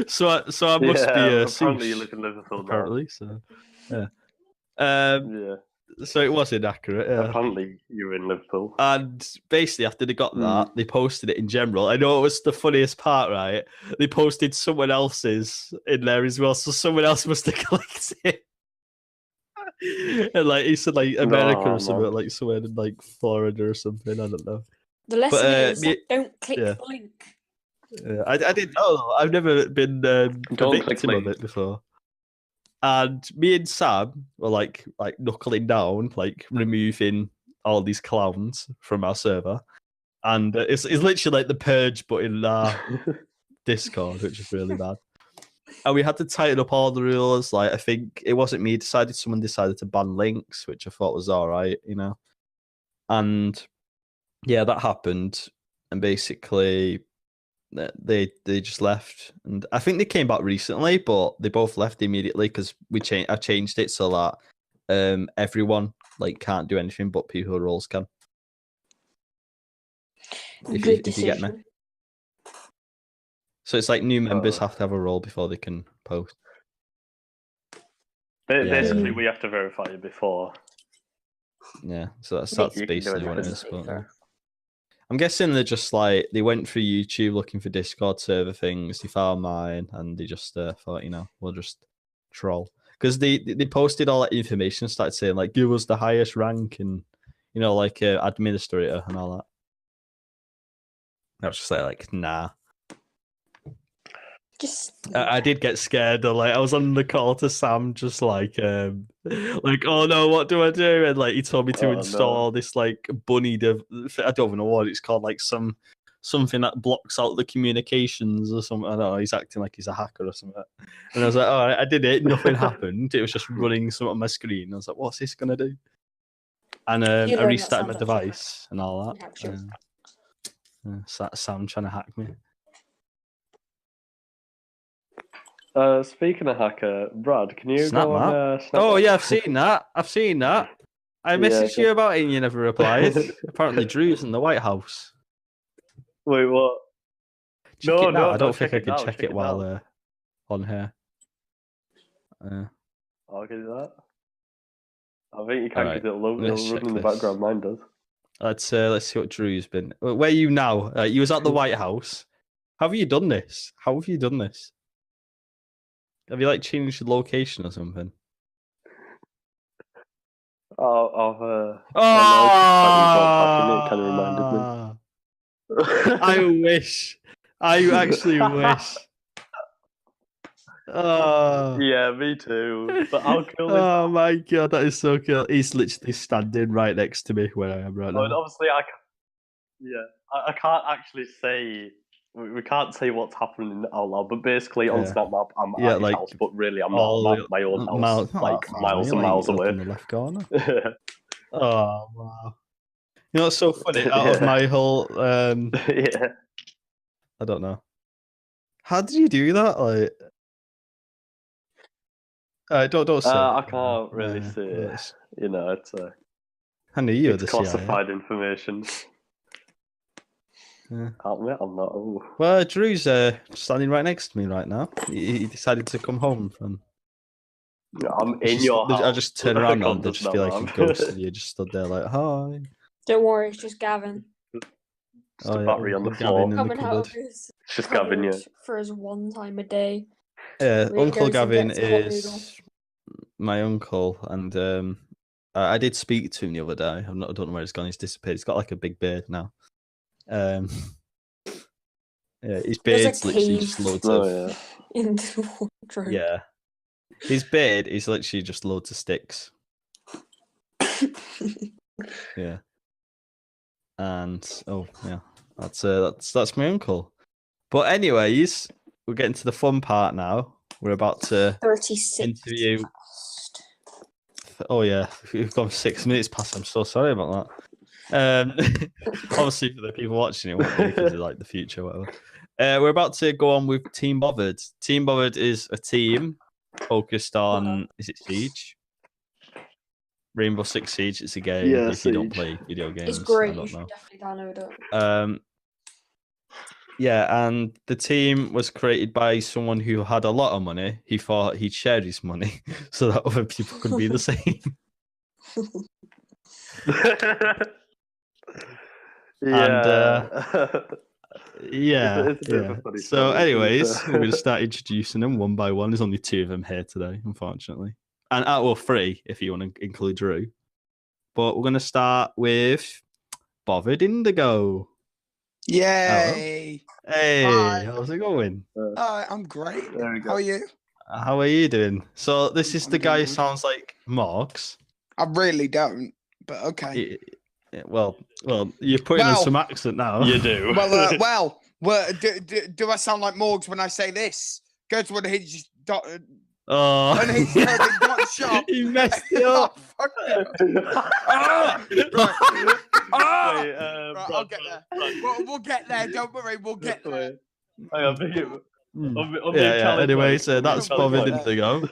Speaker 1: so I must be
Speaker 3: apparently you live in Liverpool
Speaker 1: apparently,
Speaker 3: now.
Speaker 1: So yeah. So it was inaccurate. Yeah.
Speaker 3: Apparently you were in Liverpool.
Speaker 1: And basically after they got that, they posted it in general. I know it was the funniest part, right? They posted someone else's in there as well, so someone else must have clicked it. And like he said, like America or something, like somewhere in like Florida or something. I don't know.
Speaker 2: The lesson is don't click the link.
Speaker 1: I didn't know. I've never been a victim of it before. And me and Sam were like knuckling down, like removing all these clowns from our server. And it's literally like the purge button in our Discord, which is really bad. And we had to tighten up all the rules. Like, I think it wasn't me someone decided to ban links, which I thought was all right, you know. And yeah, that happened. And basically they just left. And I think they came back recently, but they both left immediately because I changed it so that everyone like can't do anything but people with roles can. If you get me. So it's like new members have to have a role before they can post.
Speaker 3: Basically, we have to verify it before.
Speaker 1: Yeah, so that's basically what it is. But I'm guessing they're just like, they went through YouTube looking for Discord server things, they found mine, and they just thought, you know, we'll just troll. Because they posted all that information, started saying, like, give us the highest rank and, you know, like administrator and all that. I was just like, nah. I did get scared. Like I was on the call to Sam, just like, oh no, what do I do? And like he told me to install this like bunny. I don't even know what it's called. Like something that blocks out the communications or something. I don't know. He's acting like he's a hacker or something. And I was like, all right, I did it. Nothing happened. It was just running something on my screen. I was like, what's this gonna do? And I restarted my device and all that. Sam trying to hack me.
Speaker 3: Speaking of hacker, Brad, can you
Speaker 1: Snap
Speaker 3: go on
Speaker 1: Snap? Oh yeah, I've seen that. I messaged you about it and you never replied. Apparently Drew's in the White House.
Speaker 3: Wait, what?
Speaker 1: No, I don't think I can check it while on here.
Speaker 3: I'll get that. I think you can because it'll run in the background. Mine does.
Speaker 1: Let's see what Drew's been. Where are you now? You was at the White House. How have you done this? Have you like changed the location or something? I wish. I actually wish.
Speaker 3: Yeah, me too. But how cool is
Speaker 1: that? My god, that is so cool. He's literally standing right next to me where I am right now.
Speaker 3: Obviously, I can't actually say. We can't say what's happening out loud, but basically on SnapMap, I'm at his house, but really I'm not at my own house, miles and miles away.
Speaker 1: In the left corner. Oh wow! You know what's so funny? Out of my whole,
Speaker 3: yeah,
Speaker 1: I don't know. How did you do that? Like, don't say.
Speaker 3: I can't really say. You know, it's
Speaker 1: I knew you were the
Speaker 3: classified information. Yeah. I'm not. Oh.
Speaker 1: Well, Drew's standing right next to me right now. He decided to come home from.
Speaker 3: I'm in your house.
Speaker 1: I just turn around and just feel like a ghost, and you just stood there like, hi.
Speaker 2: Don't worry, it's just Gavin.
Speaker 3: Just a battery on the floor.
Speaker 2: Coming out of his
Speaker 3: just Gavin,
Speaker 2: for his one time a day.
Speaker 1: Yeah, Uncle Gavin is my uncle, and I did speak to him the other day. I don't know where he's gone. He's disappeared. He's got like a big beard now. Yeah, his beard's literally just loads of.
Speaker 2: In the wardrobe.
Speaker 1: Yeah, His beard is literally just loads of sticks. Yeah. And that's my uncle. But anyways, we're getting to the fun part now. We're about to
Speaker 2: 36
Speaker 1: interview. Oh yeah, we've gone 6 minutes past. I'm so sorry about that. Obviously for the people watching it won't be because of like the future, whatever. We're about to go on with Team Bobert. Team Bobert is a team focused on is it Siege? Rainbow Six Siege. It's a game.
Speaker 3: Yeah,
Speaker 1: if you don't play video games,
Speaker 2: it's great.
Speaker 1: I don't
Speaker 2: You
Speaker 1: know.
Speaker 2: should definitely download it.
Speaker 1: Yeah, and the team was created by someone who had a lot of money. He thought he'd share his money so that other people could be the same.
Speaker 3: Yeah.
Speaker 1: Yeah. So, anyways, we're going to start introducing them one by one. There's only 2 of them here today, unfortunately. And well, 3 if you want to include Drew. But we're going to start with Bothered Indigo.
Speaker 4: Yay!
Speaker 1: Hello. Hey,
Speaker 4: Hi.
Speaker 1: how's it going?
Speaker 4: I'm great. How are you?
Speaker 1: How are you doing? So this is the guy who sounds like Morgs.
Speaker 4: I really don't, but okay.
Speaker 1: Well, you're putting on some accent now.
Speaker 3: You do.
Speaker 4: Well, do I sound like Morgs when I say this? Go to unhinged dot. Shop.
Speaker 1: You messed it up.
Speaker 4: Right, I'll get there. We'll get there. Don't worry, we'll get there.
Speaker 1: Anyway, so that's Bothered Indigo.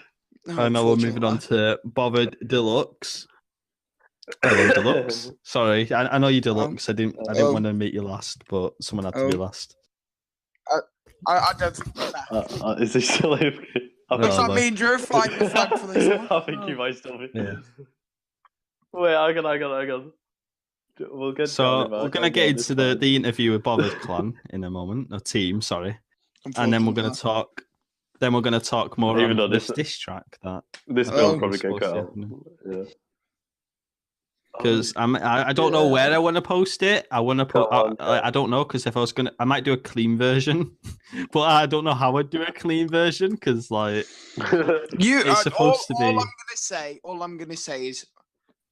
Speaker 1: And now we're moving on to Bothered Deluxe. Hello, Deluxe. Sorry, I know you Deluxe. I didn't want to make you last, but someone had to be last.
Speaker 4: I don't think that.
Speaker 3: Is he still okay?
Speaker 4: Looks like me and Drew flying the flag for this one.
Speaker 3: I think you might still be.
Speaker 1: Yeah.
Speaker 3: Wait, I got. We'll get.
Speaker 1: So we're gonna get into the interview with Bothered Clan in a moment, or team, sorry, and then we're gonna talk. Then we're gonna talk more on this diss track that
Speaker 3: this will probably get cut out. Yeah.
Speaker 1: Because I don't know where I want to post it. I want to put. I don't know because if I was gonna, I might do a clean version, but I don't know how I'd do a clean version because like it's supposed to be.
Speaker 4: All I'm gonna say is,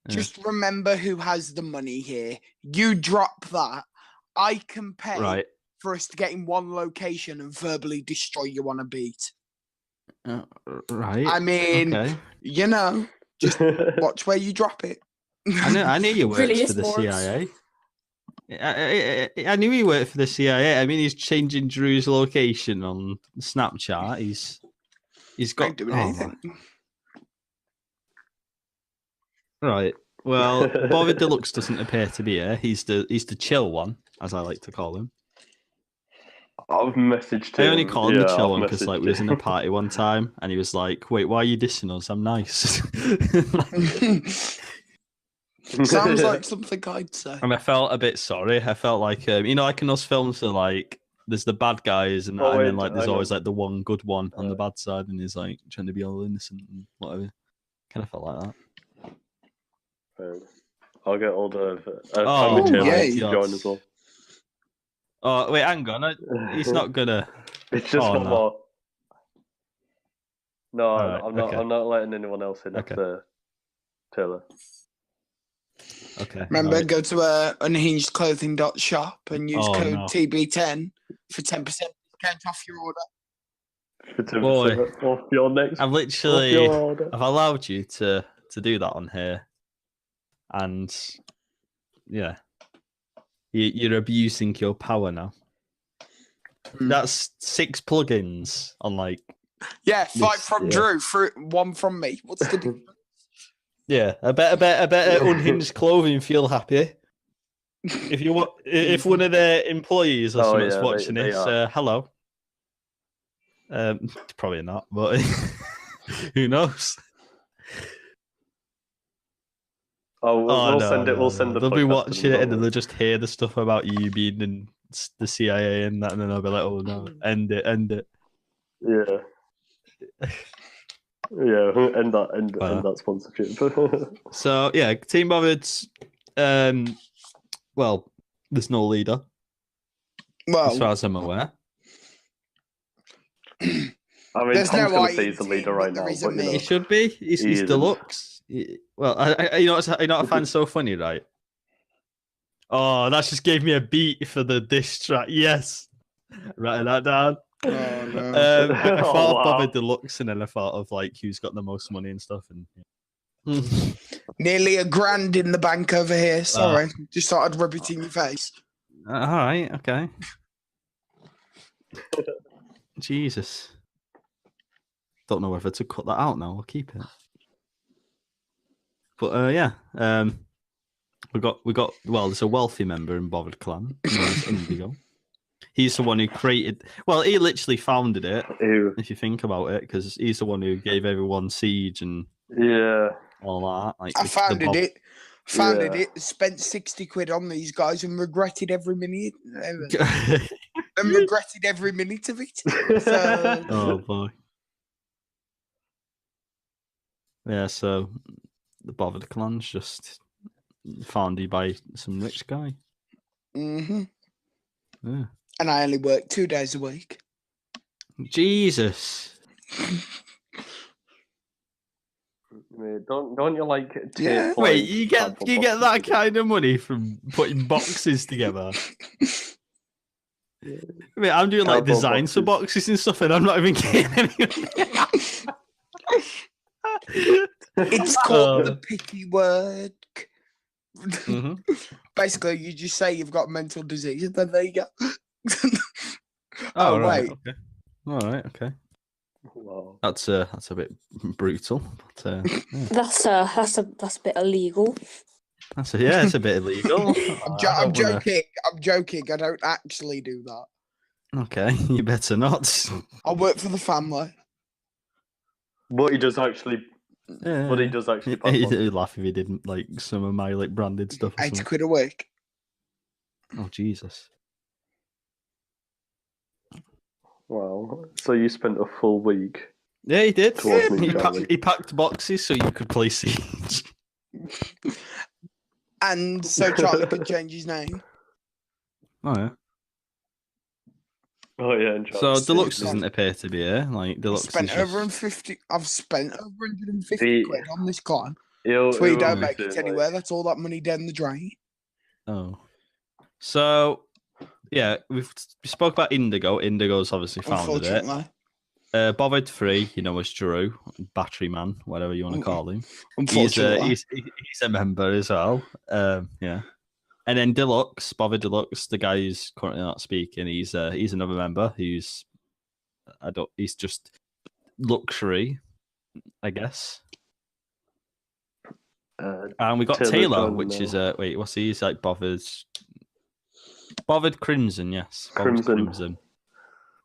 Speaker 4: just remember who has the money here. You drop that, I can pay for us to get in one location and verbally destroy you on a beat.
Speaker 1: Right.
Speaker 4: I mean, you know, just watch where you drop it.
Speaker 1: I knew you worked for the CIA. I knew he worked for the CIA. I mean, he's changing Drew's location on Snapchat. He's got.
Speaker 4: Doing anything.
Speaker 1: Right. Well, Bobby Deluxe doesn't appear to be here. He's the chill one, as I like to call him.
Speaker 3: I've messaged him.
Speaker 1: I only call him the chill one because like we was in a party one time and he was like, "Wait, why are you dissing us? I'm nice."
Speaker 4: Sounds like something I'd say.
Speaker 1: And I felt a bit sorry. I felt like like in those films, are like there's the bad guys and then like there's always like the one good one on the bad side, and he's like trying to be all innocent and whatever. Kind of felt like
Speaker 3: that. I'll get all the.
Speaker 4: He's
Speaker 3: join as well.
Speaker 1: Oh wait, hang on. He's not gonna.
Speaker 3: It's just one more. No, I'm not. I'm not letting anyone else in. That's Taylor.
Speaker 1: Okay.
Speaker 4: Remember, go to unhingedclothing.shop and use code TB10 for 10% discount off your order.
Speaker 3: For 10% off your next.
Speaker 1: I've allowed you to do that on here, and yeah, you're abusing your power now. That's 6 plugins on like.
Speaker 4: Yeah, 5 from Drew, 1 from me. What's the difference?
Speaker 1: Yeah, I bet Unhinged Clothing feel happy. If one of their employees or someone's watching this, hello. Probably not, but who knows?
Speaker 3: We'll send it. We'll send the.
Speaker 1: They'll be watching it and they'll just hear the stuff about you being in the CIA and that, and then they'll be like, "Oh no, end it." Yeah.
Speaker 3: Yeah, end that sponsorship.
Speaker 1: So yeah, Team Bothered's well, there's no leader.
Speaker 4: Well,
Speaker 1: as far as I'm aware.
Speaker 3: I mean,
Speaker 4: There's
Speaker 3: Tom's
Speaker 4: no
Speaker 3: going to say he's the leader right now,
Speaker 4: isn't
Speaker 3: but you know.
Speaker 1: He should be. He's
Speaker 3: He isn't.
Speaker 1: deluxe. Well, you know what I find so funny, right? Oh, that just gave me a beat for the diss track. Yes. Writing that down.
Speaker 4: Oh, no.
Speaker 1: I thought
Speaker 3: Oh,
Speaker 1: of
Speaker 3: wow.
Speaker 1: Bobert Deluxe, and then I thought of like who's got the most money and stuff. And
Speaker 4: Nearly $1,000 in the bank over here. Sorry, just thought I'd rub it in your face.
Speaker 1: all right, okay. Jesus. Don't know whether to cut that out now or keep it. But yeah, we got. Well, there's a wealthy member in Bobert clan, known as Indigo. He's the one who created. Well, he literally founded it.
Speaker 3: Ew.
Speaker 1: If you think about it, because he's the one who gave everyone siege and all that. Like
Speaker 4: I founded it, spent 60 quid on these guys and regretted every minute. And regretted every minute of it. So...
Speaker 1: Oh boy. Yeah, so the Bobert clan's just founded by some rich guy.
Speaker 4: Mm-hmm.
Speaker 1: Yeah.
Speaker 4: And I only work 2 days a week.
Speaker 1: Jesus.
Speaker 3: Don't you like?
Speaker 4: Yeah.
Speaker 1: Wait, you get that kind of money from putting boxes together? I mean, I'm doing like designs for boxes and stuff, and I'm not even getting any.
Speaker 4: It's called the picky work.
Speaker 1: Mm-hmm.
Speaker 4: Basically, you just say you've got mental disease, and then there you go.
Speaker 1: Oh,
Speaker 4: right.
Speaker 1: wait. Okay. All right. Okay.
Speaker 3: Wow.
Speaker 1: That's a bit brutal. But, yeah.
Speaker 2: That's a bit illegal.
Speaker 1: It's a bit illegal.
Speaker 4: I'm joking. I'm joking. I don't actually do that.
Speaker 1: Okay, you better not.
Speaker 4: I work for the family.
Speaker 3: But he does actually.
Speaker 1: Yeah.
Speaker 3: But he does actually.
Speaker 1: He'd laugh if he didn't like some of my like branded stuff. Or
Speaker 4: 80
Speaker 1: something.
Speaker 4: quid a week.
Speaker 1: Oh Jesus!
Speaker 3: Wow. So you spent a full week.
Speaker 1: Yeah, he did.
Speaker 3: Towards me,
Speaker 1: He packed boxes so you could play Siege.
Speaker 4: And so Charlie could change his name.
Speaker 1: Oh yeah.
Speaker 3: Oh yeah.
Speaker 1: So Deluxe doesn't appear to be here. Like Deluxe
Speaker 4: I've spent
Speaker 1: is
Speaker 4: over
Speaker 1: just...
Speaker 4: 50. I've spent over 150 quid on this clan.
Speaker 3: So
Speaker 4: we don't make it anywhere. That's all that money down the drain.
Speaker 1: Oh. So yeah, we spoke about Indigo. Indigo's obviously founded it. Bobert 3, you know, as Drew, Battery Man, whatever you want to call him.
Speaker 4: Unfortunately,
Speaker 1: he's a member as well. Yeah, and then Deluxe, Bobert Deluxe, the guy who's currently not speaking, he's another member. He's just luxury, I guess. And we got Taylor, which is wait, what's he? He's like Bobert Crimson, yes, Crimson.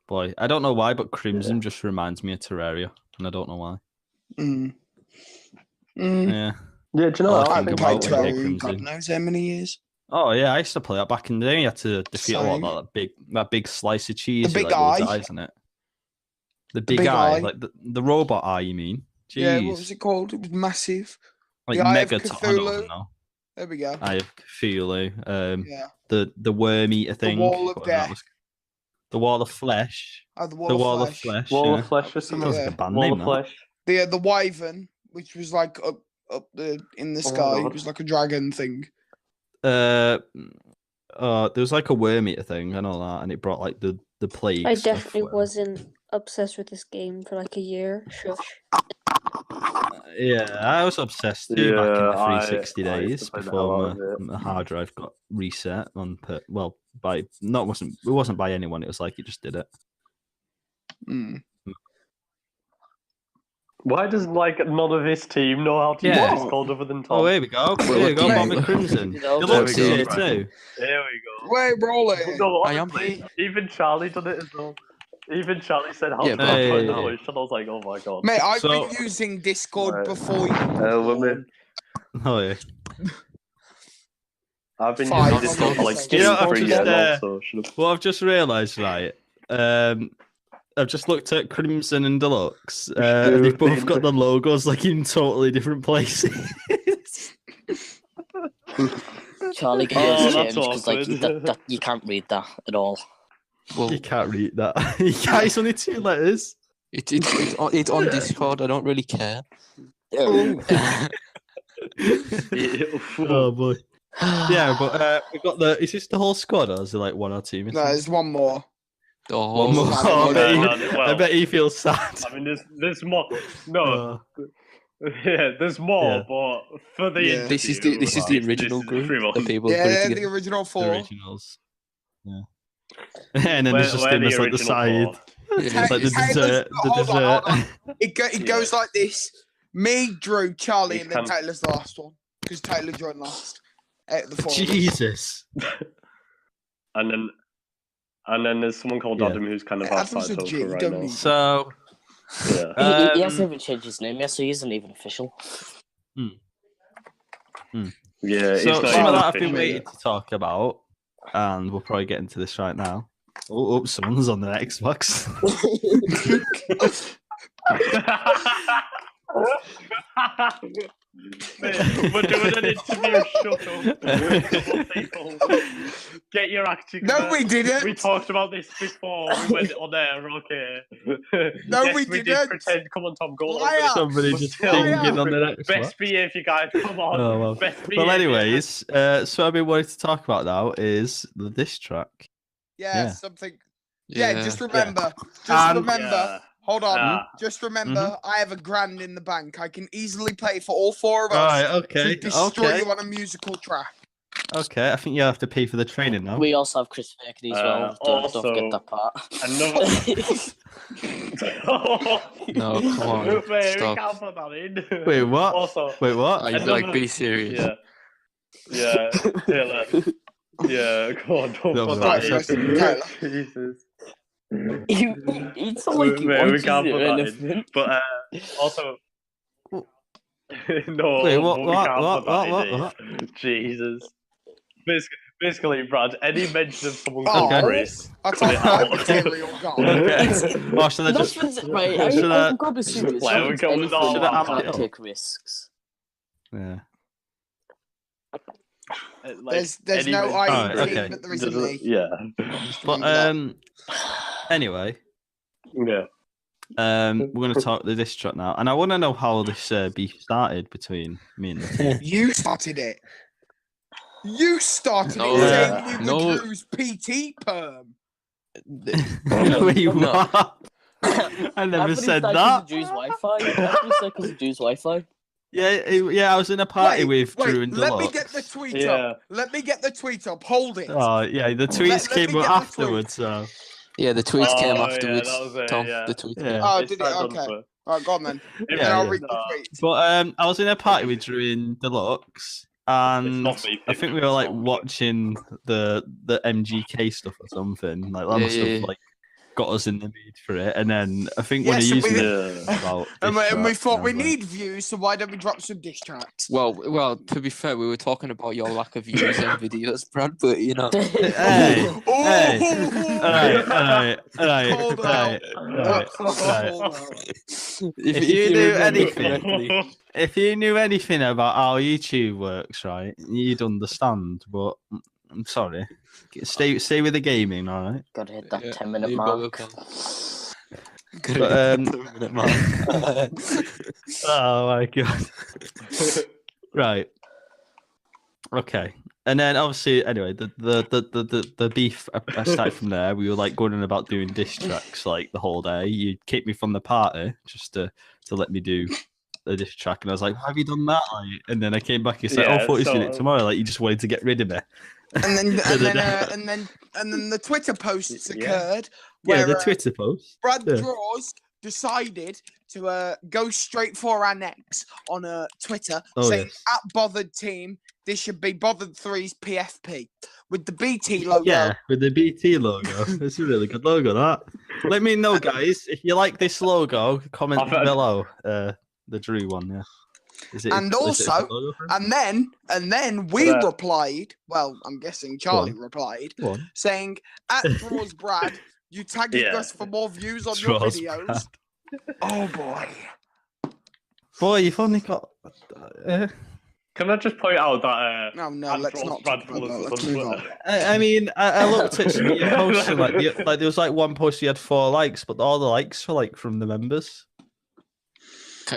Speaker 1: Boy, I don't know why, but Crimson just reminds me of Terraria, and I don't know why. Yeah.
Speaker 3: Yeah, do you know
Speaker 4: I haven't played Terraria God knows how many years.
Speaker 1: Oh yeah, I used to play that back in the day. You had to defeat a lot of that big slice of cheese.
Speaker 4: The big
Speaker 1: like,
Speaker 4: eye,
Speaker 1: isn't it? The big eye, like the robot eye. You mean? Jeez.
Speaker 4: Yeah, what was it called? It was massive.
Speaker 1: Like
Speaker 4: the
Speaker 1: Mega
Speaker 4: Cthulhu. There we go.
Speaker 1: Eye of Cthulhu.
Speaker 4: Yeah.
Speaker 1: The worm eater thing.
Speaker 4: The Wall of Death.
Speaker 1: The Wall of Flesh.
Speaker 4: Oh, the Wall of Flesh.
Speaker 3: Wall of Flesh or something.
Speaker 1: Sounds like a band
Speaker 3: Wall
Speaker 1: name,
Speaker 3: of Flesh.
Speaker 4: The Wyvern, which was like up in the sky. It was like a dragon thing.
Speaker 1: There was like a worm eater thing, I know that, and it brought like the plague.
Speaker 2: I definitely wasn't obsessed with this game for like a year. Shush.
Speaker 1: Yeah, I was obsessed too back in the 360 days before my hard drive got reset on it wasn't by anyone, it was like it just did it.
Speaker 3: Why does like none of his team know how to use Discord other than Tom?
Speaker 1: Oh, here we go. Here we go, Bobert Crimson. Deluxe is here too.
Speaker 3: Here we go.
Speaker 4: Wait, rolling.
Speaker 3: No,
Speaker 5: I am here.
Speaker 3: Even Charlie done it as well. Even Charlie said how to
Speaker 1: hey.
Speaker 3: the voice, and I was like, oh my god.
Speaker 4: Mate, I've been using Discord before you.
Speaker 3: Women.
Speaker 1: Oh yeah.
Speaker 3: I've been using Discord for like 3 years now, so
Speaker 1: what I've just realised, right? I've just looked at Crimson and Deluxe. They've both got the logos like in totally different places.
Speaker 5: Charlie can use because like that you can't read that at all.
Speaker 1: Well, you can't read that. It's only 2 letters.
Speaker 6: It's on Discord. I don't really care.
Speaker 1: Oh boy. Yeah, but we got the. Is this the whole squad, or is there like one or two missing?
Speaker 4: No, there's one more.
Speaker 1: One more. I bet he feels sad.
Speaker 3: I mean, there's more. No. Yeah, there's more, but for the interview,
Speaker 6: this is the original group. The people
Speaker 4: the original 4.
Speaker 1: The originals. Yeah. And then there's just him as like the side. It's like the dessert.
Speaker 4: Hold on. It goes like this: me, Drew, Charlie, and then Taylor's the last one because Taylor joined last. Out of the 4.
Speaker 1: Jesus.
Speaker 3: And then there's someone called Adam who's kind of outside Tokyo right now.
Speaker 1: So.
Speaker 5: Yeah. He hasn't even changed his name yet, so he isn't even official.
Speaker 3: Yeah,
Speaker 1: so some of that I've been waiting to talk about, and we'll probably get into this right now. Oh, someone's on the Xbox.
Speaker 3: We're doing an interview. Shut up. Get your act together.
Speaker 4: No, we didn't.
Speaker 3: We talked about this before. We went on air. Okay.
Speaker 4: No,
Speaker 3: yes,
Speaker 4: we
Speaker 3: did
Speaker 4: didn't.
Speaker 3: Pretend. Come on, Tom. Go
Speaker 1: on. Somebody just thinking on the Xbox.
Speaker 3: Best behave, you guys. Come on.
Speaker 1: Oh, well. Well, anyways, so I've been wanting to talk about now is the diss track.
Speaker 4: Yeah, something. Yeah, just remember. Just remember. Hold on. Just remember, I have $1,000 in the bank. I can easily pay for all 4 of us.
Speaker 1: Right, okay.
Speaker 4: To destroy you on a musical track.
Speaker 1: Okay, I think you have to pay for the training now.
Speaker 5: We also have Chris Fakeney as well. Don't forget that part.
Speaker 6: No, come on.
Speaker 3: Wait,
Speaker 6: stop.
Speaker 3: we can't put that in.
Speaker 1: Wait, what?
Speaker 3: Also,
Speaker 1: wait, what?
Speaker 6: Like, be serious.
Speaker 3: Yeah, go on. Don't put that in. Jesus.
Speaker 5: It's not like he wants to anything.
Speaker 3: But also, no.
Speaker 1: Wait, what?
Speaker 3: Jesus. Basically, Brad. Any mention of someone called Chris?
Speaker 4: That's all material gone.
Speaker 1: Or should I just?
Speaker 5: Right, I'm going to be serious. I take risks.
Speaker 1: Yeah.
Speaker 4: There's no I, but there is a me.
Speaker 3: Yeah.
Speaker 1: But anyway.
Speaker 3: Yeah.
Speaker 1: We're gonna talk the diss track now, and I want to know how this beef started between me and the
Speaker 4: You started it. You started it saying we would lose PT perm.
Speaker 1: Wait, what? I never said that.
Speaker 5: Drew's Wi-Fi. Because of Drew's Wi-Fi.
Speaker 1: Yeah, I was in a party with Drew and Deluxe.
Speaker 4: Let me get the tweet up. Let me get the tweet up. Hold it.
Speaker 1: Oh, yeah, the tweets came afterwards. So.
Speaker 6: Yeah, the tweets came afterwards.
Speaker 3: Yeah,
Speaker 6: Tom, the tweets.
Speaker 4: Yeah. Oh, did it? Okay. All right, go on then. I'll read the tweets.
Speaker 1: But I was in a party with Drew and Deluxe, and I think we were like watching the MGK stuff or something. Like that must have like got us in the mood for it. And then I think when he used it about
Speaker 4: and we thought we need views, so why don't we drop some diss tracks?
Speaker 6: Well, to be fair, we were talking about your lack of views and videos, Brad. But you know,
Speaker 1: hey, if you knew anything about how YouTube works, right, you'd understand. But I'm sorry. Stay with the gaming, all right?
Speaker 5: Gotta hit that 10-minute mark.
Speaker 1: Oh my god! Right. Okay. And then obviously, anyway, the beef started from there. We were like going on about doing diss tracks like the whole day. You kicked me from the party just to let me do the diss track, and I was like, "Why have you done that?" Like, and then I came back and said, "Oh, I thought you did it tomorrow." Like you just wanted to get rid of me.
Speaker 4: And then the Twitter posts occurred. Where,
Speaker 1: the Twitter post.
Speaker 4: BradDraws decided to go straight for our necks on Twitter, saying at Bothered Team, this should be Bothered 3's PFP with the BT logo.
Speaker 1: Yeah, with the BT logo. It's a really good logo. That. Let me know, guys, if you like this logo. Comment below. The Drew one, yeah.
Speaker 4: And then we replied. Well, I'm guessing Charlie replied, saying, "At Draws Brad, you tagged us for more views on your videos." Brad. Oh boy,
Speaker 1: you've only got.
Speaker 3: Can I just point out that
Speaker 4: no, let's not talk about that. Let's move on.
Speaker 1: I mean, I looked at some of your posts and like there was like one post you had 4 likes, but all the likes were like from the members.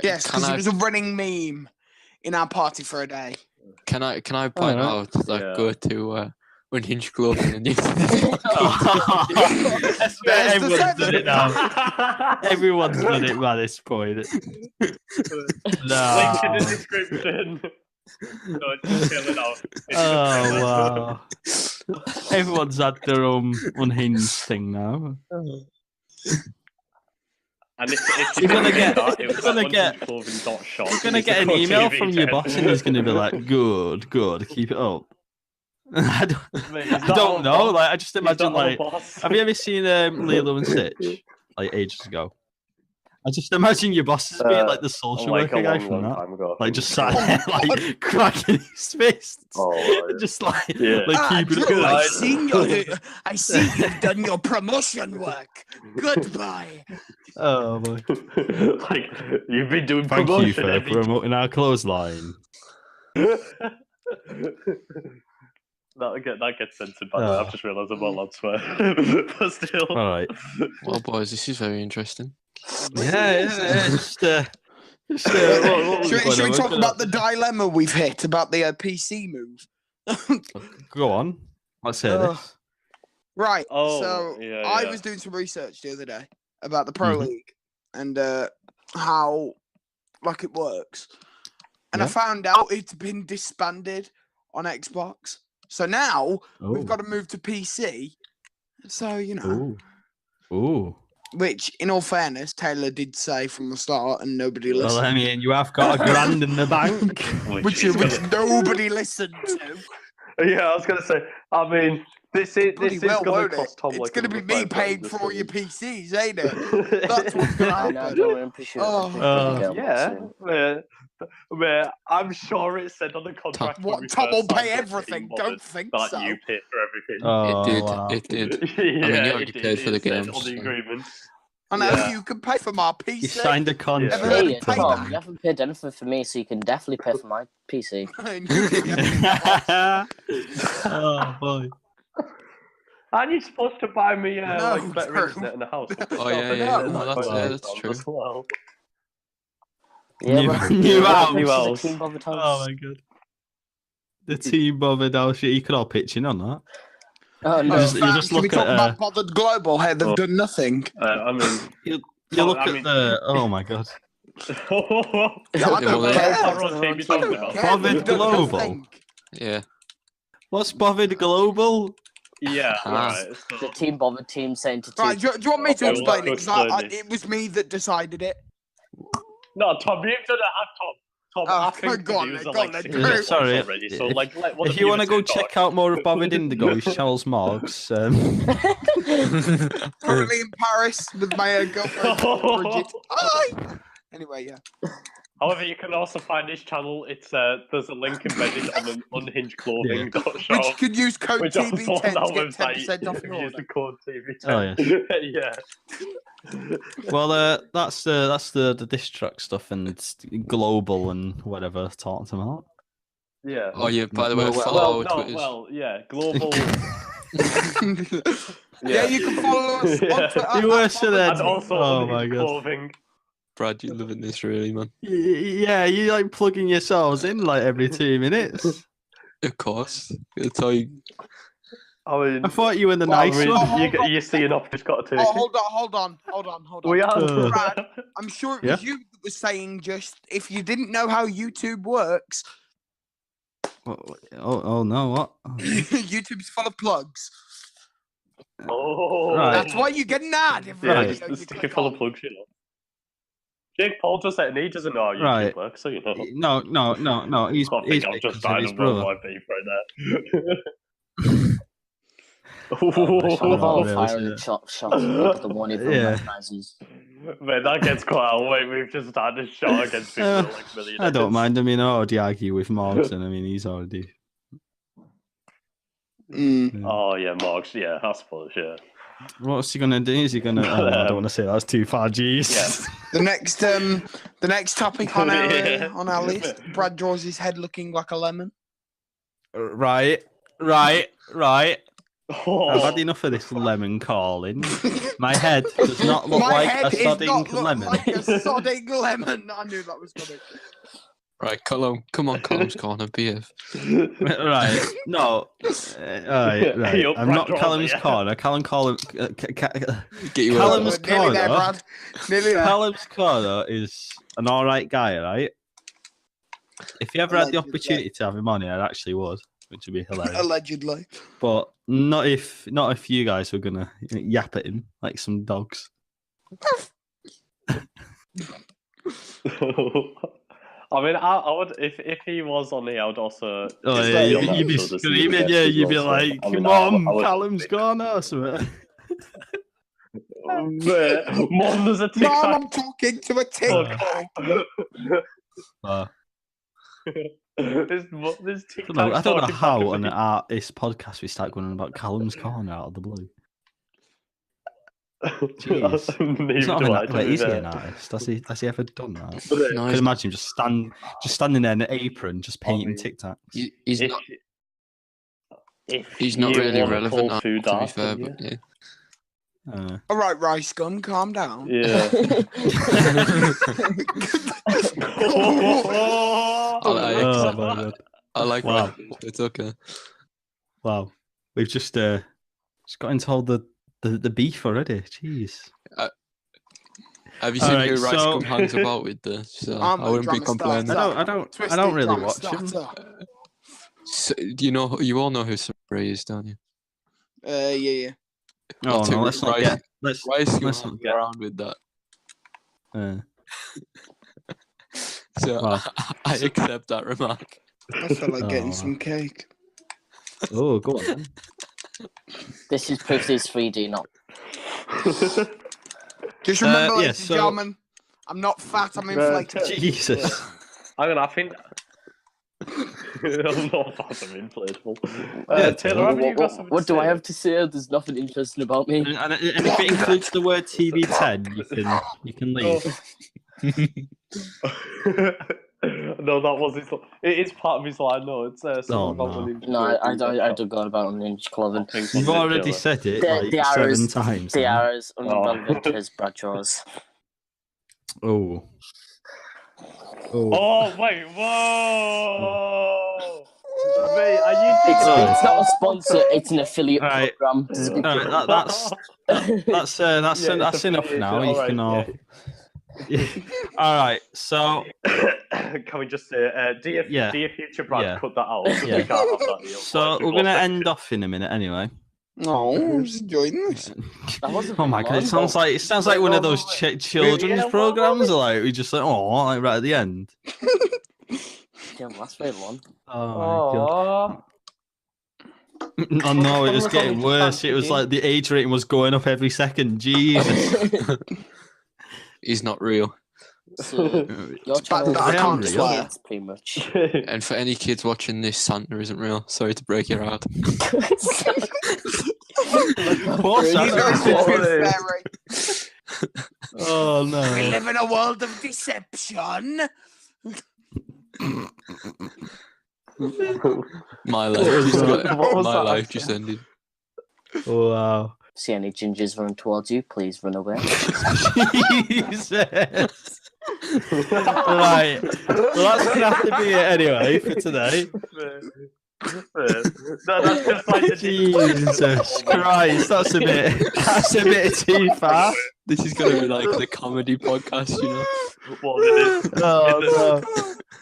Speaker 4: Yes, because it was a running meme in our party for a day.
Speaker 6: Can I point out that go to Unhinged Clothing and
Speaker 1: everyone's done it now. Everyone's done it by this point.
Speaker 3: Link in the description. No, just kill it out.
Speaker 1: Oh wow! Everyone's had their own Unhinged thing now.
Speaker 3: And if you're gonna get an
Speaker 1: email from your boss, and he's gonna be like, "Good, keep it up." I don't know. Like, I just imagine, like, have you ever seen Lilo and Stitch, like ages ago? I just imagine your boss as being like the social worker guy from that, like just sat there, like cracking his fists, just like keeping it
Speaker 4: up. I see you've done your promotion work. Goodbye.
Speaker 1: Oh boy!
Speaker 3: Like you've been doing
Speaker 1: Thank
Speaker 3: promotion.
Speaker 1: You for promoting our clothesline.
Speaker 3: That gets censored by the way. I've just realised I'm not allowed to swear. But still.
Speaker 1: All right.
Speaker 6: Well, boys, this is very interesting.
Speaker 1: Yeah.
Speaker 4: Should we talk about the dilemma we've hit about the PC move?
Speaker 1: Go on. Let's hear this.
Speaker 4: Right. I was doing some research the other day about the Pro League and how it works, and I found out it's been disbanded on Xbox. So now we've got to move to PC. So
Speaker 1: Ooh.
Speaker 4: Which, in all fairness, Taylor did say from the start, and nobody listened.
Speaker 1: Well, I mean, you have got $1,000 in the bank,
Speaker 4: which nobody listened to.
Speaker 3: Yeah, I was going to say. I mean, this is going to cost Tom.
Speaker 4: It's going to be me paying for all your PCs, ain't it? That's what's going to happen. Yeah. I'm sure it said on the contract. Tom will pay everything. Don't think so.
Speaker 3: That you pay for everything.
Speaker 6: It did. I mean, you already paid for the games.
Speaker 3: On the agreement.
Speaker 4: I know you can pay for my PC.
Speaker 1: You signed a contract.
Speaker 5: Hey, Tom, you haven't paid anything for me, so you can definitely pay for my PC.
Speaker 1: Oh boy.
Speaker 3: Aren't you supposed to buy me better internet in the house?
Speaker 6: That's true.
Speaker 3: Well.
Speaker 5: Yeah,
Speaker 1: new house.
Speaker 5: Oh
Speaker 1: my god. The Team Bobert house. You could all pitch in on that.
Speaker 4: Oh no! You just look at about Bothered Global. Hey, they've done nothing.
Speaker 3: I mean,
Speaker 1: you look at the. Oh my god. Bothered Global.
Speaker 6: Yeah.
Speaker 1: What's Bothered Global?
Speaker 3: Yeah, right.
Speaker 5: The Team Bobert team saying to.
Speaker 4: Right, do you want me to explain it? Because it was me that decided it.
Speaker 3: No, Tom, you've done it, Tom. I think
Speaker 4: go on,
Speaker 1: sorry.
Speaker 3: Already, so,
Speaker 1: if you want to go check out more of Bothered Indigo, his channel's Morgs.
Speaker 4: Currently in Paris with my girlfriend, Bridget. Hi! Anyway, yeah.
Speaker 3: However, you can also find his channel. It's there's a link embedded on an unhingedclothing.shop.
Speaker 4: Which you could use code TB10 to get 10% off your order.
Speaker 3: Use the code TB10.
Speaker 1: Oh yeah. Well, that's the diss track stuff and it's global and whatever talked about.
Speaker 3: Yeah.
Speaker 6: Oh yeah. By the way, follow our Twitters.
Speaker 3: Global.
Speaker 4: Yeah, you can follow us on Twitter.
Speaker 1: You were so then.
Speaker 3: And also,
Speaker 1: oh my god.
Speaker 3: Clothing.
Speaker 6: Brad, you're loving this, really, man.
Speaker 1: Yeah, you like plugging yourselves in like every 2 minutes.
Speaker 6: Of course. That's how you.
Speaker 1: I thought you were the nice one.
Speaker 3: You see enough, just got to.
Speaker 4: Hold on.
Speaker 3: We are.
Speaker 4: Brad, I'm sure it was you that was saying just if you didn't know how YouTube works.
Speaker 1: Oh no! What?
Speaker 4: YouTube's full of plugs.
Speaker 3: Oh,
Speaker 1: right.
Speaker 4: That's why you get an ad.
Speaker 3: The sticker full of plugs, you know. Jake Paul just said he doesn't know how YouTube works, so you know.
Speaker 1: No. He's
Speaker 3: I'm just trying to roll my beef right there.
Speaker 5: The one who recognizes.
Speaker 3: Man, that gets quite a way. We've just had a shot against people like millionaires.
Speaker 1: I don't mind. I mean, I already argue with Morgan. I mean, he's already.
Speaker 3: Oh yeah, Morgs. Yeah, I suppose. Yeah.
Speaker 1: What's he gonna do? Is he gonna? Oh, no, I don't want to say that's too far. Jeez.
Speaker 4: Yeah. The next topic on our list. Brad draws his head looking like a lemon.
Speaker 1: Right. I've had enough of this lemon calling. My head does not look like a sodding lemon.
Speaker 4: Like a sodding lemon. I knew that was coming.
Speaker 6: Right, Callum, come on, Callum's corner, behave.
Speaker 1: Right, no. Right. I'm not Callum's corner. Callum's corner.
Speaker 4: Nearly there, Brad. Nearly there.
Speaker 1: Callum's corner is an alright guy, right? If you ever had the opportunity to have him on here, I actually would, which would be hilarious.
Speaker 4: Allegedly.
Speaker 1: But not if you guys were gonna yap at him like some dogs.
Speaker 3: I mean, I would if he was on here, I would also.
Speaker 1: Oh yeah, you'd be screaming, yeah. You'd be like, "Come on, Callum's gone or something."
Speaker 3: Mom, there's a tick.
Speaker 4: Mom, I'm talking to a tick.
Speaker 3: There's
Speaker 1: I don't know how on this podcast we start going on about Callum's corner out of the blue. Jeez. Is he an artist? Has he ever done that?
Speaker 6: No,
Speaker 1: I can imagine just standing there in an apron, just painting Tic Tacs.
Speaker 6: He's not really relevant, to be fair, but yeah.
Speaker 4: All right, Rice Gum, calm down.
Speaker 3: Yeah.
Speaker 6: I like that. It's okay.
Speaker 1: Wow, we've just got into all the beef already. Jeez.
Speaker 6: Have you seen who Rice Gum hangs about with? So I wouldn't be complaining.
Speaker 1: I don't really watch him.
Speaker 6: So, you all know who Samurai is, don't you?
Speaker 4: Yeah.
Speaker 1: No, let's not get
Speaker 6: around with that. So
Speaker 1: wow.
Speaker 6: I accept that remark.
Speaker 4: I feel like getting some cake.
Speaker 1: Oh, go on then.
Speaker 5: This is proof this 3D, not.
Speaker 4: Just remember, ladies and gentlemen, I'm not fat, I'm inflated.
Speaker 1: Jesus.
Speaker 3: I think. I'm not fat, I'm inflatable. Taylor,
Speaker 5: what do I have to say? There's nothing interesting about me.
Speaker 1: And if it includes the word TV10, you can leave.
Speaker 3: No, that was his. It is part of his line. No, it's
Speaker 5: no, I don't go about on Ninja Clothing.
Speaker 1: You've already said it like 7 times.
Speaker 5: The hours unrelevant to his BradDraws.
Speaker 1: Oh,
Speaker 3: wait, whoa! Wait, are you?
Speaker 5: It's not a sponsor. It's an affiliate program.
Speaker 1: That's enough now. You can all. All right, so
Speaker 3: can we just say, dear future Brad, cut that out?
Speaker 1: Yeah. We can't have that deal. So we're gonna end off in a minute anyway.
Speaker 4: No, I'm just enjoying this.
Speaker 1: Oh my god, it sounds like one of those children's programs, like we just like right at the end.
Speaker 5: Yeah, that's very long.
Speaker 1: Oh my god. Oh no, it was getting worse. It was like the age rating was going up every second. Jesus.
Speaker 6: He's not real.
Speaker 5: So, your channel is real, pretty much.
Speaker 6: And for any kids watching this, Santa isn't real. Sorry to break your heart.
Speaker 1: Oh no.
Speaker 4: We live in a world of deception.
Speaker 6: My life just ended.
Speaker 1: Oh, wow.
Speaker 5: See any gingers running towards you, please run away.
Speaker 1: Jesus. Right. Well, that's going to have to be it anyway for today.
Speaker 3: That's just like
Speaker 1: Jesus Christ, that's a bit too far.
Speaker 6: This is going to be like the comedy podcast, you know.
Speaker 3: Well, it is.
Speaker 1: No.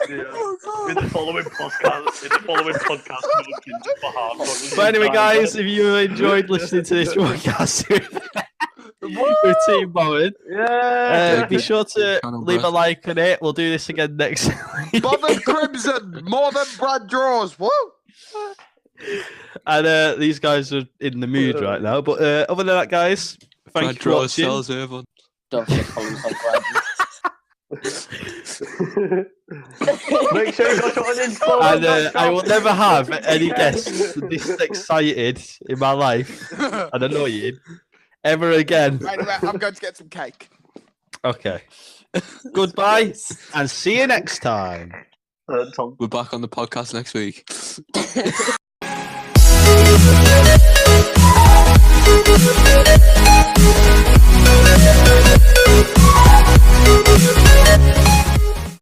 Speaker 3: In the following podcast,
Speaker 1: but anyway, guys, if you enjoyed listening to this podcast with Team Bobert, be sure to leave a like on it. We'll do this again next week.
Speaker 4: Bobert Crimson, more than BradDraws. Woo!
Speaker 1: And these guys are in the mood right now. But other than that, guys, thank you for watching.
Speaker 6: Sells everyone.
Speaker 5: Don't say Colin's on Brad.
Speaker 3: Make sure you go to uninstall.
Speaker 1: And I will never have any guests this excited in my life and annoying ever again.
Speaker 4: Anyway, I'm going to get some cake.
Speaker 1: Okay. Goodbye, and see you next time.
Speaker 6: We're back on the podcast next week.